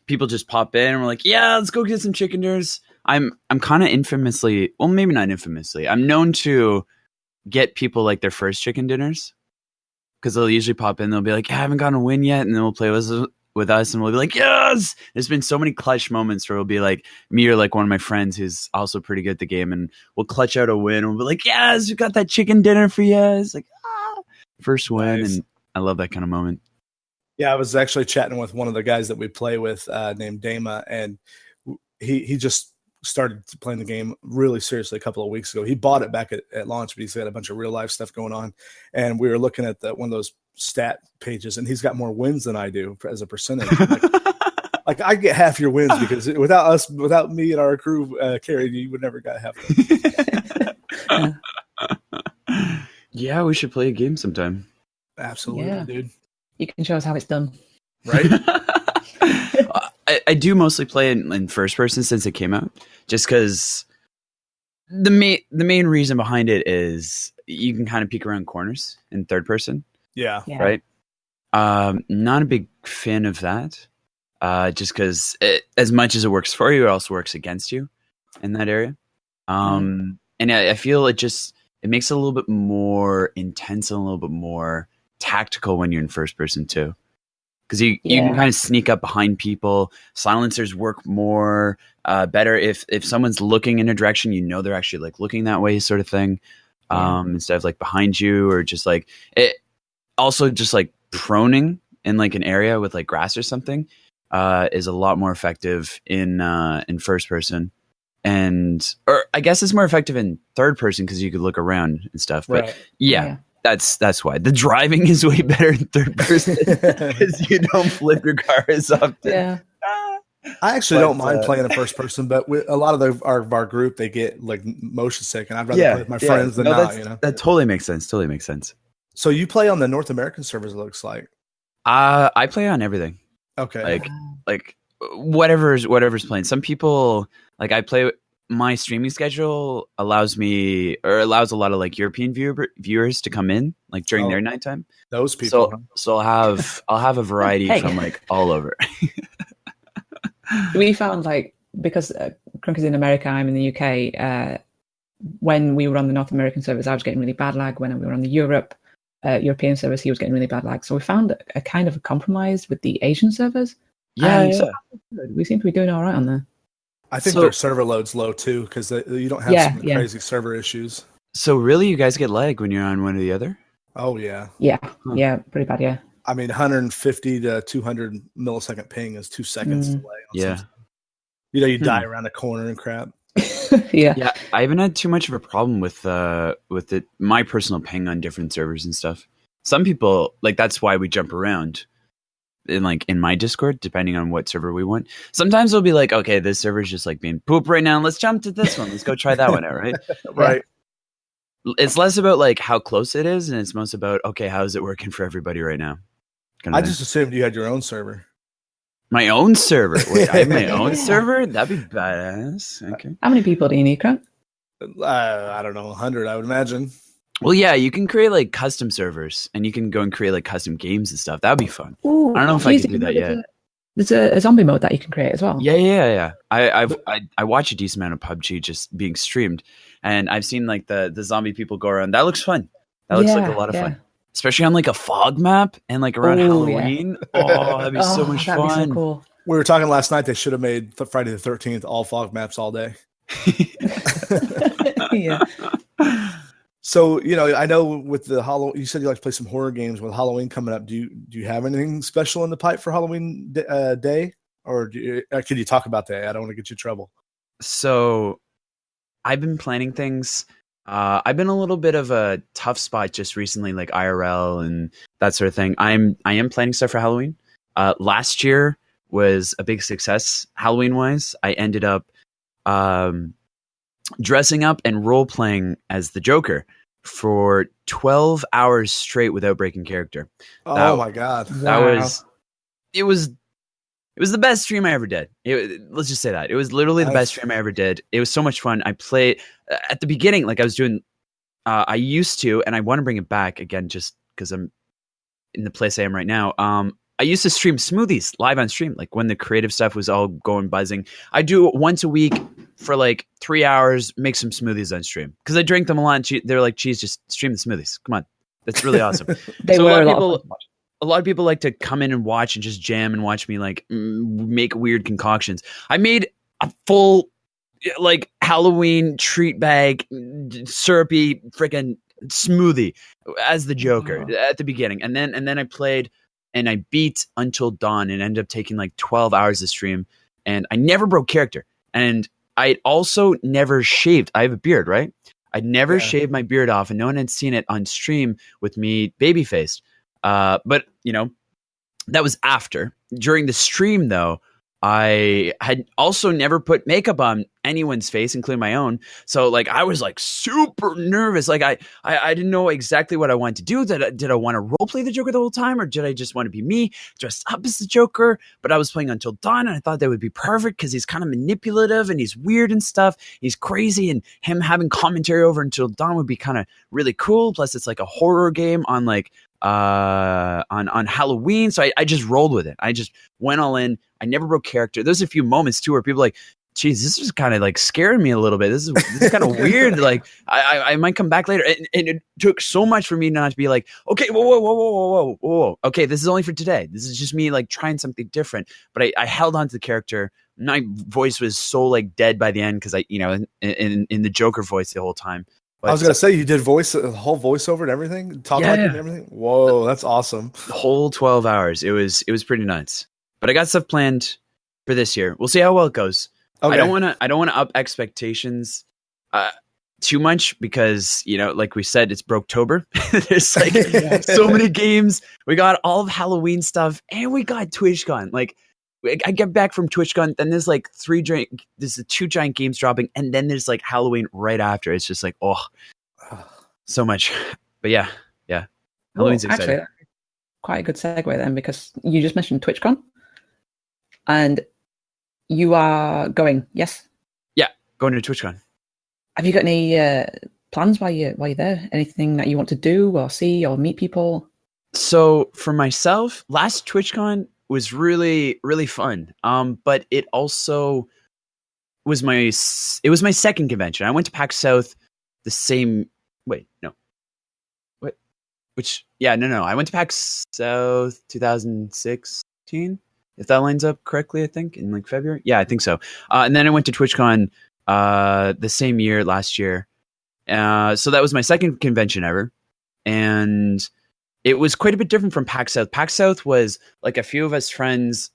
People just pop in and we're like, yeah, let's go get some chicken dinners. I'm kind of infamously, well, maybe not infamously. I'm known to get people like their first chicken dinners because they'll usually pop in. They'll be like, I haven't gotten a win yet, and then we'll play with us, and we'll be like, yes. There's been so many clutch moments where it'll be like me or like one of my friends who's also pretty good at the game, and we'll clutch out a win, and we'll be like, yes, we got that chicken dinner for you. It's like first win, and I love that kind of moment. Yeah, I was actually chatting with one of the guys that we play with named Dama, and he just started playing the game really seriously a couple of weeks ago. He bought it back at launch, but he's got a bunch of real life stuff going on. And we were looking at one of those stat pages, and he's got more wins than I do as a percentage. Like I get half your wins because without me and our crew carrying you would never got half. Yeah, we should play a game sometime. Absolutely, dude. You can show us how it's done. Right? I do mostly play in first person since it came out, just because the main reason behind it is you can kind of peek around corners in third person. Yeah. Right? Not a big fan of that, just because as much as it works for you, it also works against you in that area. And I feel it makes it a little bit more intense and a little bit more tactical when you're in first person too, because you can kind of sneak up behind people. Silencers work more better if someone's looking in a direction, they're actually like looking that way, sort of thing, instead of like behind you, or just like it. Also, just like proning in like an area with like grass or something is a lot more effective in first person, or I guess it's more effective in third person because you could look around and stuff. But yeah. That's why the driving is way better in third person because you don't flip your car as often. Yeah, I actually don't mind playing in first person, but a lot of our group, they get like motion sick, and I'd rather play with my friends than not. That totally makes sense. So you play on the North American servers, it looks like. I play on everything. Okay. Like whatever's playing. Some people like I play. My streaming schedule allows a lot of like European viewers to come in like during their nighttime. Those people. So I'll have a variety from like all over. We found like because Crunk is in America, I'm in the UK. When we were on the North American servers, I was getting really bad lag. When we were on the European servers, he was getting really bad lag. So we found a kind of a compromise with the Asian servers. Yeah. So we seem to be doing all right on there. I think their server load's low too because you don't have some crazy server issues. So really, you guys get lag when you're on one or the other? Oh yeah. Yeah, pretty bad. Yeah. I mean, 150 to 200 millisecond ping is 2 seconds delay. Yeah. You die around a corner and crap. Yeah. I haven't had too much of a problem with my personal ping on different servers and stuff. Some people like that's why we jump around. In my Discord, depending on what server we want. Sometimes it'll be like, okay, this server is just like being poop right now. Let's jump to this one. Let's go try that one out, right? Right. It's less about like how close it is, and it's most about okay, how is it working for everybody right now? I just assumed you had your own server. My own server. Wait, I have my own server? That'd be badass. Okay. How many people do you need, Crunk? I don't know, 100, I would imagine. Well, yeah, you can create like custom servers, and you can go and create like custom games and stuff. That would be fun. Ooh, I don't know if I can do that yet. There's a zombie mode that you can create as well. Yeah. I watch a decent amount of PUBG just being streamed, and I've seen like the zombie people go around. That looks fun. That looks like a lot of fun, especially on like a fog map and like around Halloween. Yeah. Oh, that'd be so much fun. Be so cool. We were talking last night. They should have made Friday the 13th all fog maps all day. Yeah. So, I know with the you said you like to play some horror games with Halloween coming up. Do you have anything special in the pipe for Halloween day? Or could you talk about that? I don't want to get you in trouble. So I've been planning things. I've been a little bit of a tough spot just recently, like IRL and that sort of thing. I am planning stuff for Halloween. Last year was a big success Halloween wise. I ended up dressing up and role playing as the Joker for 12 hours straight without breaking character. My God. It was the best stream I ever did. Let's just say that. It was literally the best stream I ever did. It was so much fun. I played at the beginning, like I was doing, I used to, and I want to bring it back again, just because I'm in the place I am right now. I used to stream smoothies live on stream, like when the creative stuff was all going buzzing. I do it once a week for like 3 hours, make some smoothies on stream because I drink them a lot. And they're like, Cheese, just stream the smoothies. Come on, that's really awesome. A lot of people like to come in and watch and just jam and watch me like make weird concoctions. I made a full like Halloween treat bag, syrupy freaking smoothie as the Joker at the beginning, and then I played. And I beat Until Dawn and ended up taking like 12 hours to stream. And I never broke character. And I also never shaved. I have a beard, right? I'd never shaved my beard off, and no one had seen it on stream with me baby-faced. But, that was after. During the stream, though, I had also never put makeup on anyone's face, including my own. So like I was like super nervous. Like I didn't know exactly what I wanted to do. Did I want to role play the Joker the whole time, or did I just want to be me dressed up as the Joker? But I was playing Until Dawn, and I thought that would be perfect because he's kind of manipulative and he's weird and stuff. He's crazy, and him having commentary over Until Dawn would be kind of really cool. Plus, it's like a horror game on like on Halloween. So I just rolled with it. I just went all in. I never broke character. There's a few moments too where people are like, geez, this is kind of like scaring me a little bit. This is kind of weird. Like I might come back later. And it took so much for me not to be like, okay, whoa. Okay, this is only for today. This is just me like trying something different. But I held on to the character. My voice was so like dead by the end because I, in the Joker voice the whole time. But I was going to say, you did the whole voiceover and everything? Talk like it and everything? Whoa, that's awesome. The whole 12 hours. It was pretty nuts. But I got stuff planned for this year. We'll see how well it goes. Okay. I don't want to up expectations too much because, like we said, it's Broketober. There's like so many games. We got all of Halloween stuff and we got TwitchCon. Like I get back from TwitchCon, then there's like there's the 2 giant games dropping, and then there's like Halloween right after. It's just like, so much. But yeah. Halloween's actually, exciting. quite a good segue then, because you just mentioned TwitchCon, and you are going. Yes. Yeah, going to TwitchCon. Have you got any plans while you're there? Anything that you want to do or see or meet people? So for myself, last TwitchCon was really, really fun. But it also was my second convention. I went to PAX South the same. Wait, no. What? Which? Yeah, no. I went to PAX South 2016. If that lines up correctly, I think in like February. Yeah, I think so. And then I went to TwitchCon the same year last year. So that was my second convention ever, and it was quite a bit different from PAX South. PAX South was like a few of us friends,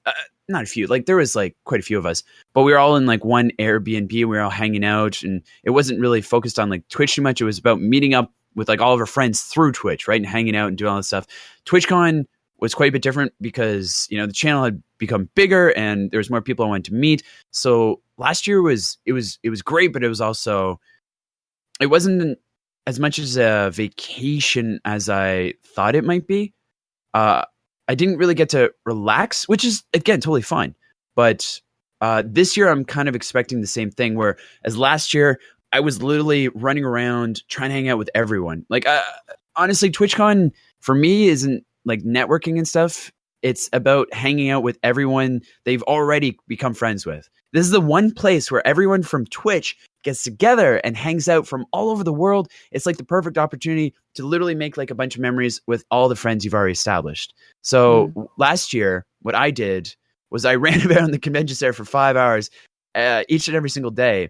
not a few, like there was like quite a few of us, but we were all in like one Airbnb. We were all hanging out, and it wasn't really focused on like Twitch too much. It was about meeting up with like all of our friends through Twitch, right? And hanging out and doing all this stuff. TwitchCon was quite a bit different because, the channel had become bigger and there was more people I wanted to meet. So last year it was great, but it was also, it wasn't as much as a vacation as I thought it might be. I didn't really get to relax, which is, again, totally fine. But this year, I'm kind of expecting the same thing, where as last year, I was literally running around trying to hang out with everyone. Like, honestly, TwitchCon for me isn't like networking and stuff. It's about hanging out with everyone they've already become friends with. This is the one place where everyone from Twitch gets together and hangs out from all over the world. It's like the perfect opportunity to literally make like a bunch of memories with all the friends you've already established. So last year, what I did was I ran around the convention center for 5 hours each and every single day,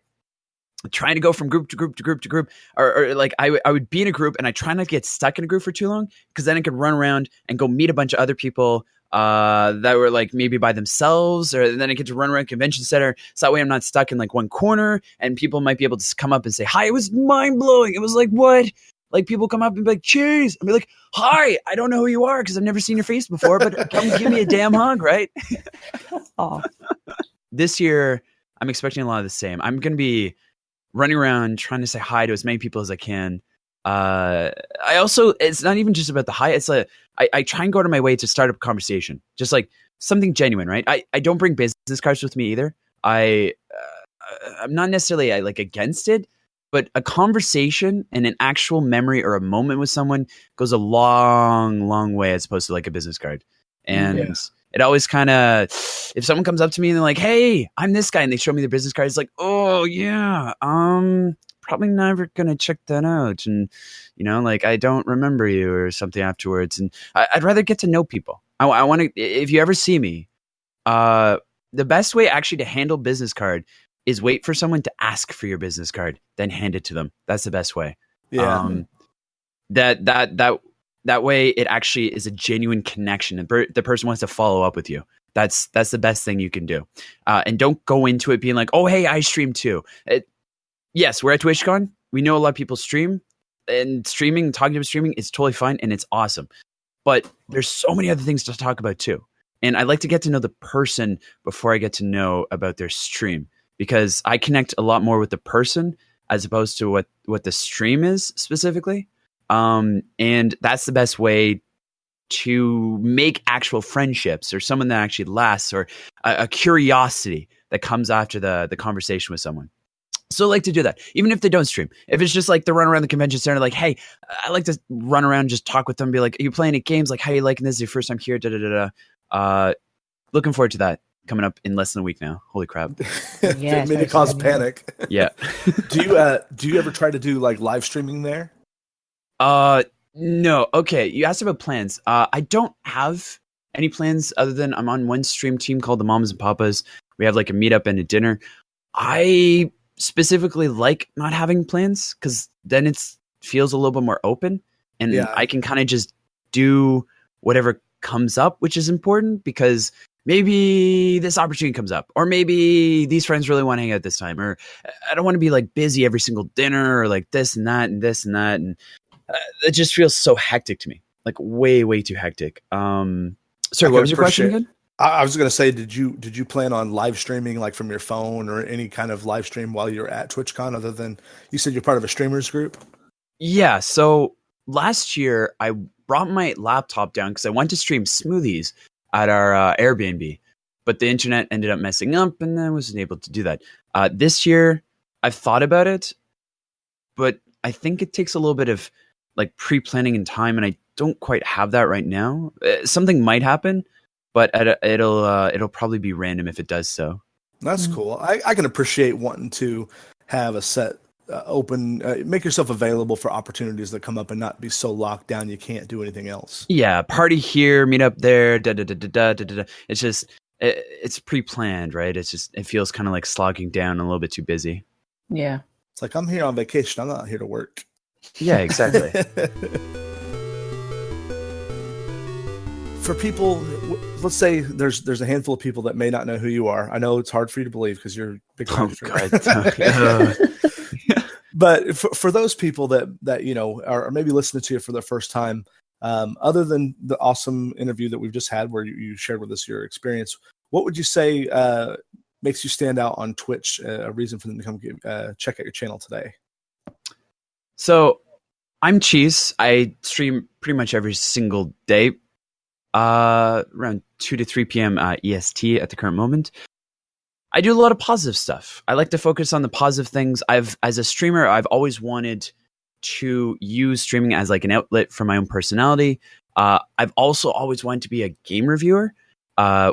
trying to go from group to group to group to group, or like I would be in a group and I try not to get stuck in a group for too long, because then I could run around and go meet a bunch of other people that were like maybe by themselves, or then I get to run around convention center. So that way I'm not stuck in like one corner, and people might be able to come up and say hi. It was mind blowing. It was like, what? Like people come up and be like, Cheese. I'd be like, hi, I don't know who you are because I've never seen your face before, but come give me a damn hug, right? Oh, This year, I'm expecting a lot of the same. I'm going to be running around trying to say hi to as many people as I can. I also, it's not even just about the hi. It's like, I try and go to my way to start up a conversation, just like something genuine, right? I don't bring business cards with me either. I'm not necessarily like against it, but a conversation and an actual memory or a moment with someone goes a long, long way, as opposed to like a business card. And it always kind of, if someone comes up to me and they're like, hey, I'm this guy, and they show me their business card, it's like, oh yeah, probably never gonna check that out, and like I don't remember you or something afterwards. And I'd rather get to know people. I want to, if you ever see me, the best way actually to handle business card is wait for someone to ask for your business card, then hand it to them. That's the best way. That way it actually is a genuine connection, and the person wants to follow up with you. That's the best thing you can do. And don't go into it being like, oh, hey, I stream too. Yes, we're at TwitchCon. We know a lot of people stream, and talking about streaming is totally fine, and it's awesome. But there's so many other things to talk about too. And I like to get to know the person before I get to know about their stream, because I connect a lot more with the person as opposed to what the stream is specifically. And that's the best way to make actual friendships, or someone that actually lasts, or a curiosity that comes after the conversation with someone. So I like to do that, even if they don't stream. If it's just like they run around the convention center, like, hey, I like to run around and just talk with them, be like, are you playing any games? Like, how are you liking this? Is your first time here? Looking forward to that coming up in less than a week now. Holy crap. It made it cause panic. Yeah. Do you ever try to do like live streaming there? No. Okay. You asked about plans. I don't have any plans other than I'm on one stream team called the Mamas and Papas. We have like a meetup and a dinner. I specifically like not having plans, because then it feels a little bit more open, and I can kind of just do whatever comes up, which is important, because maybe this opportunity comes up, or maybe these friends really want to hang out this time, or I don't want to be like busy every single dinner, or like this and that and this and that, and it just feels so hectic to me, like way too hectic. Sorry, what was your question again? I was going to say, did you plan on live streaming like from your phone, or any kind of live stream while you're at TwitchCon, other than you said you're part of a streamers group? Yeah. So last year I brought my laptop down because I went to stream smoothies at our Airbnb, but the internet ended up messing up, and I wasn't able to do that. This year, I've thought about it, but I think it takes a little bit of like pre-planning and time, and I don't quite have that right now. Something might happen, but it'll probably be random if it does so. That's cool. I can appreciate wanting to have a set open, make yourself available for opportunities that come up and not be so locked down you can't do anything else. Yeah, party here, meet up there, da da da da da da da. It's just it's pre-planned, right? It's just it feels kind of like slogging down, a little bit too busy. Yeah. It's like, I'm here on vacation. I'm not here to work. Yeah, exactly. For people, let's say there's a handful of people that may not know who you are. I know it's hard for you to believe because you're a big time streamer. But for those people that you know are maybe listening to you for the first time, other than the awesome interview that we've just had where you shared with us your experience, what would you say makes you stand out on Twitch? A reason for them to come check out your channel today? So I'm Cheese. I stream pretty much every single day. Around 2 to 3 p.m. EST at the current moment. I do a lot of positive stuff. I like to focus on the positive things. As a streamer, I've always wanted to use streaming as like an outlet for my own personality. I've also always wanted to be a game reviewer.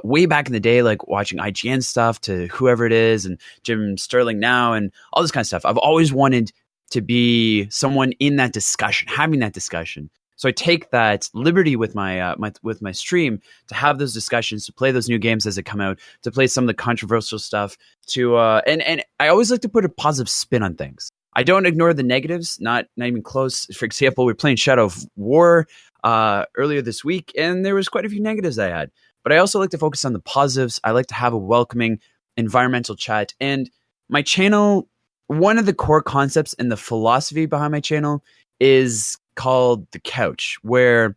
Way back in the day, like watching IGN stuff to whoever it is and Jim Sterling now and all this kind of stuff. I've always wanted to be someone in that discussion, having that discussion. So I take that liberty with my with my stream to have those discussions, to play those new games as they come out, to play some of the controversial stuff, to and I always like to put a positive spin on things. I don't ignore the negatives, not even close. For example, we were playing Shadow of War earlier this week, and there was quite a few negatives I had. But I also like to focus on the positives. I like to have a welcoming environmental chat. And my channel, one of the core concepts and the philosophy behind my channel is called The Couch, where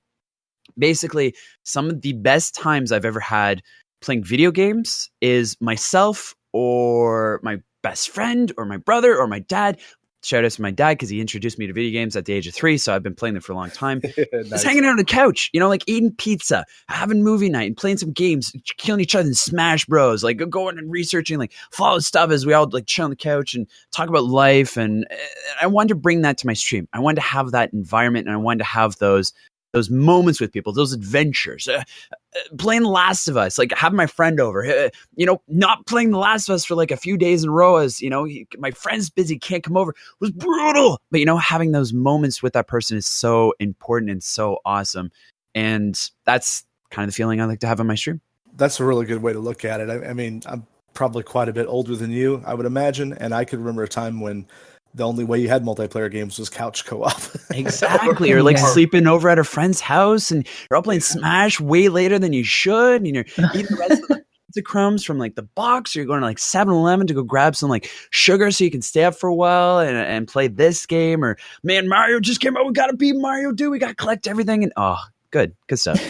basically some of the best times I've ever had playing video games is myself or my best friend or my brother or my dad. Shout out to my dad because he introduced me to video games at the age of 3, so I've been playing them for a long time. Nice. Just hanging out on the couch, you know, like eating pizza, having movie night, and playing some games, killing each other in Smash Bros. Like going and researching, like follow stuff as we all like chill on the couch and talk about life. And I wanted to bring that to my stream. I wanted to have that environment, and I wanted to have those moments with people, those adventures. Playing The Last of Us, like having my friend over, you know, not playing The Last of Us for like a few days in a row as, you know, my friend's busy, can't come over, was brutal. But, you know, having those moments with that person is so important and so awesome. And that's kind of the feeling I like to have on my stream. That's a really good way to look at it. I mean, I'm probably quite a bit older than you, I would imagine. And I could remember a time when the only way you had multiplayer games was couch co-op. Exactly. Or like sleeping over at a friend's house and you're all playing Smash way later than you should. And you're eating the rest of the pizza crumbs from like the box, or you're going to like 7-Eleven to go grab some like sugar so you can stay up for a while and play this game. Or man, Mario just came out. We got to beat Mario, dude. We got to collect everything. And good stuff.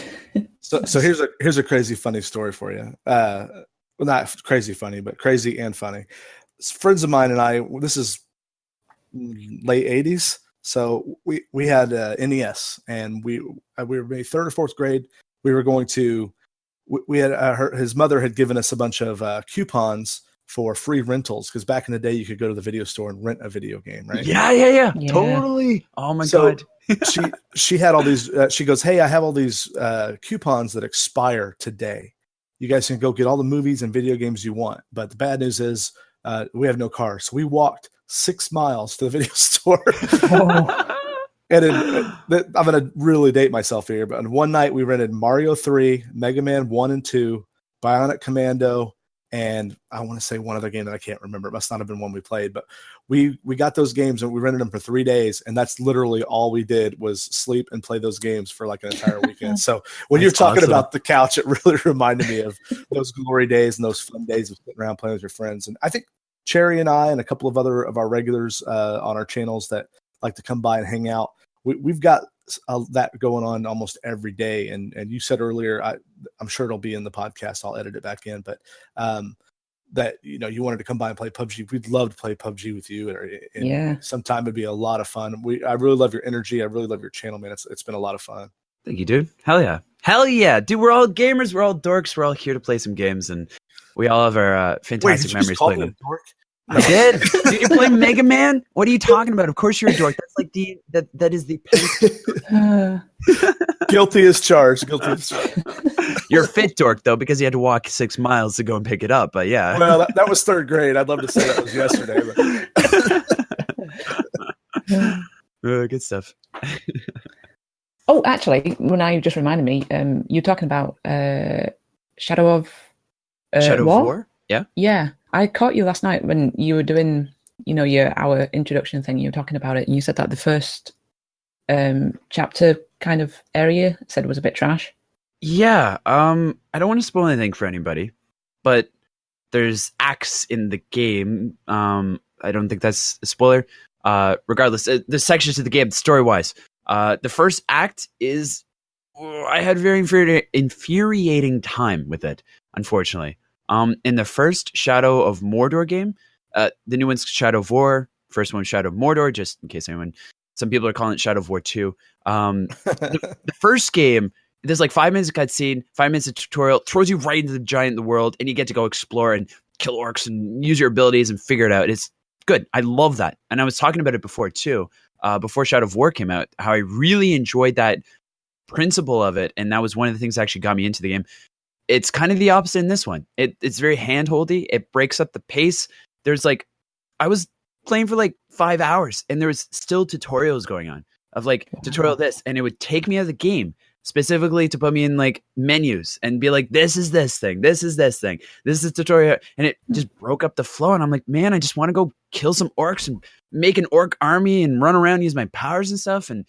So here's a crazy funny story for you. Well, not crazy funny, but crazy and funny. Friends of mine and I, this is late 80s, so we had NES, and we were maybe 3rd or 4th grade. We were going to we had his mother had given us a bunch of coupons for free rentals, because back in the day you could go to the video store and rent a video game, right? Yeah. Totally. Oh my god. she had all these she goes, hey, I have all these coupons that expire today. You guys can go get all the movies and video games you want, but the bad news is we have no car. So we walked 6 miles to the video store. And I'm going to really date myself here, but on one night we rented Mario 3, Mega Man 1 and 2, Bionic Commando, and I want to say one other game that I can't remember. It must not have been one we played, but we got those games and we rented them for 3 days, and that's literally all we did was sleep and play those games for like an entire weekend. So when you're talking about the couch, it really reminded me of those glory days and those fun days of sitting around playing with your friends. And I think Cherry and I and a couple of other of our regulars on our channels that like to come by and hang out, we've got that going on almost every day. And you said earlier, I'm sure it'll be in the podcast. I'll edit it back in, but that, you know, you wanted to come by and play PUBG. We'd love to play PUBG with you. Sometime it'd be a lot of fun. I really love your energy. I really love your channel, man. It's been a lot of fun. Thank you, dude. Hell yeah. Hell yeah. Dude, we're all gamers. We're all dorks. We're all here to play some games, and we all have our fantastic memories playing them. I did. Dude, you're playing Mega Man? What are you talking about? Of course you're a dork. That's like that is the Guilty as charged. Guilty as charged. You're a fit dork though, because you had to walk 6 miles to go and pick it up. But yeah. Well, that was third grade. I'd love to say that was yesterday. But... good stuff. Oh, actually, well, now you just reminded me. You're talking about Shadow of War? Yeah. Yeah. I caught you last night when you were doing, our introduction thing. You were talking about it, and you said that the first chapter kind of area said was a bit trash. Yeah. I don't want to spoil anything for anybody, but there's acts in the game. I don't think that's a spoiler. Regardless, the sections of the game, story-wise, the first act is, I had very infuriating time with it, unfortunately. In the first Shadow of Mordor game, the new one's Shadow of War, first one Shadow of Mordor, just in case some people are calling it Shadow of War 2. The first game, there's like 5 minutes of cutscene, 5 minutes of tutorial, throws you right into the giant of the world, and you get to go explore and kill orcs and use your abilities and figure it out. It's good. I love that. And I was talking about it before too, before Shadow of War came out, how I really enjoyed that principle of it. And that was one of the things that actually got me into the game. It's kind of the opposite in this one. It's very hand-holdy. It breaks up the pace. There's I was playing for 5 hours, and there was still tutorials going on of tutorial this, and it would take me out of the game specifically to put me in menus and be like, this is this thing, this is this thing, this is tutorial, and it just broke up the flow. And I'm like, man, I just want to go kill some orcs and make an orc army and run around and use my powers and stuff. And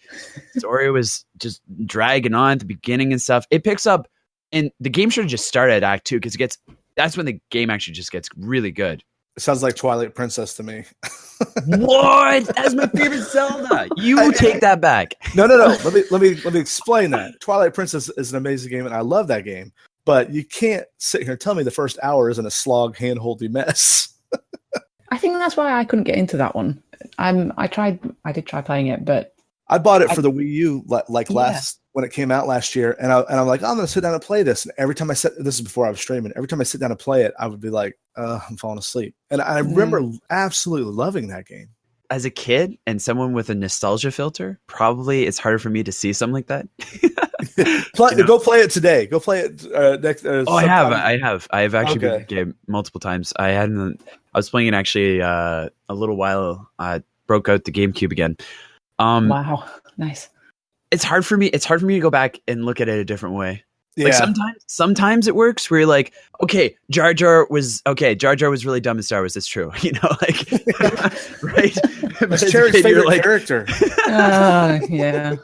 the story was just dragging on at the beginning and stuff. It picks up, and the game should have just started at Act 2 because that's when the game actually just gets really good. It sounds like Twilight Princess to me. What? That's my favorite Zelda. You take that back. No. Let me explain that. Twilight Princess is an amazing game, and I love that game. But you can't sit here and tell me the first hour isn't a slog, hand-holdy mess. I think that's why I couldn't get into that one. I did try playing it, but I bought it for the Wii U when it came out last year, and I'm like, I'm going to sit down and play this. And every time this is before I was streaming, every time I sit down and play it, I would be like, I'm falling asleep. And I remember absolutely loving that game. As a kid and someone with a nostalgia filter, probably it's harder for me to see something like that. Go play it today. Go play it next. I have. I've actually been in the game multiple times. I was playing it actually a little while. I broke out the GameCube again. Wow, nice. It's hard for me to go back and look at it a different way. Yeah. Sometimes it works where you're like, okay, Jar Jar was really dumb in Star Wars. That's true. Right? It's Cherry's favorite character. Yeah.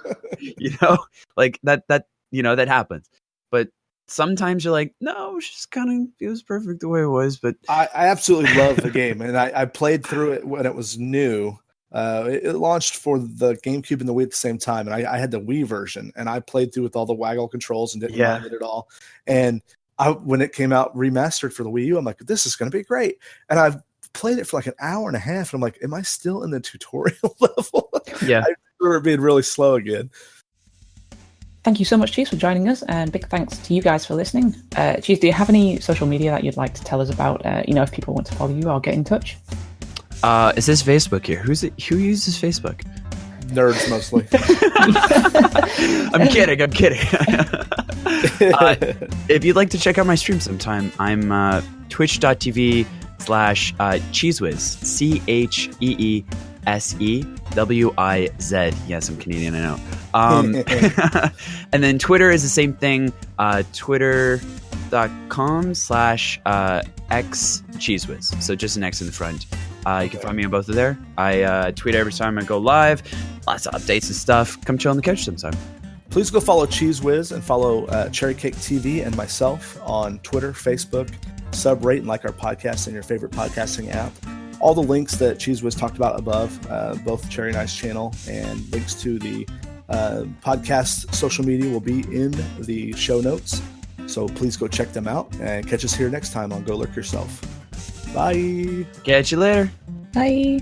That happens. But sometimes you're like, no, it was perfect the way it was. But I absolutely love the game, and I played through it when it was new. It launched for the GameCube and the Wii at the same time, and I had the Wii version, and I played through with all the waggle controls and didn't mind it at all. And when it came out remastered for the Wii U, I'm like, this is going to be great. And I've played it for an hour and a half, and I'm like, am I still in the tutorial level? Yeah. I remember it being really slow again. Thank you so much, Cheese, for joining us, and big thanks to you guys for listening. Cheese, do you have any social media that you'd like to tell us about? If people want to follow you or get in touch? Is this Facebook here? Who uses Facebook? Nerds mostly. I'm kidding. If you'd like to check out my stream sometime, I'm twitch.tv/CheezeWiz. CheeseWiz. Yes, I'm Canadian, I know. And then Twitter is the same thing. Twitter.com/XCheeseWiz. So just an X in the front. You can find me on both of there. I tweet every time I go live. Lots of updates and stuff. Come chill on the couch sometime. Please go follow CheeseWiz and follow Cherry Cake TV and myself on Twitter, Facebook. Rate and like our podcast in your favorite podcasting app. All the links that CheeseWiz talked about above, both Cherry and I's channel and links to the podcast social media will be in the show notes. So please go check them out and catch us here next time on Go Lurk Yourself. Bye. Catch you later. Bye.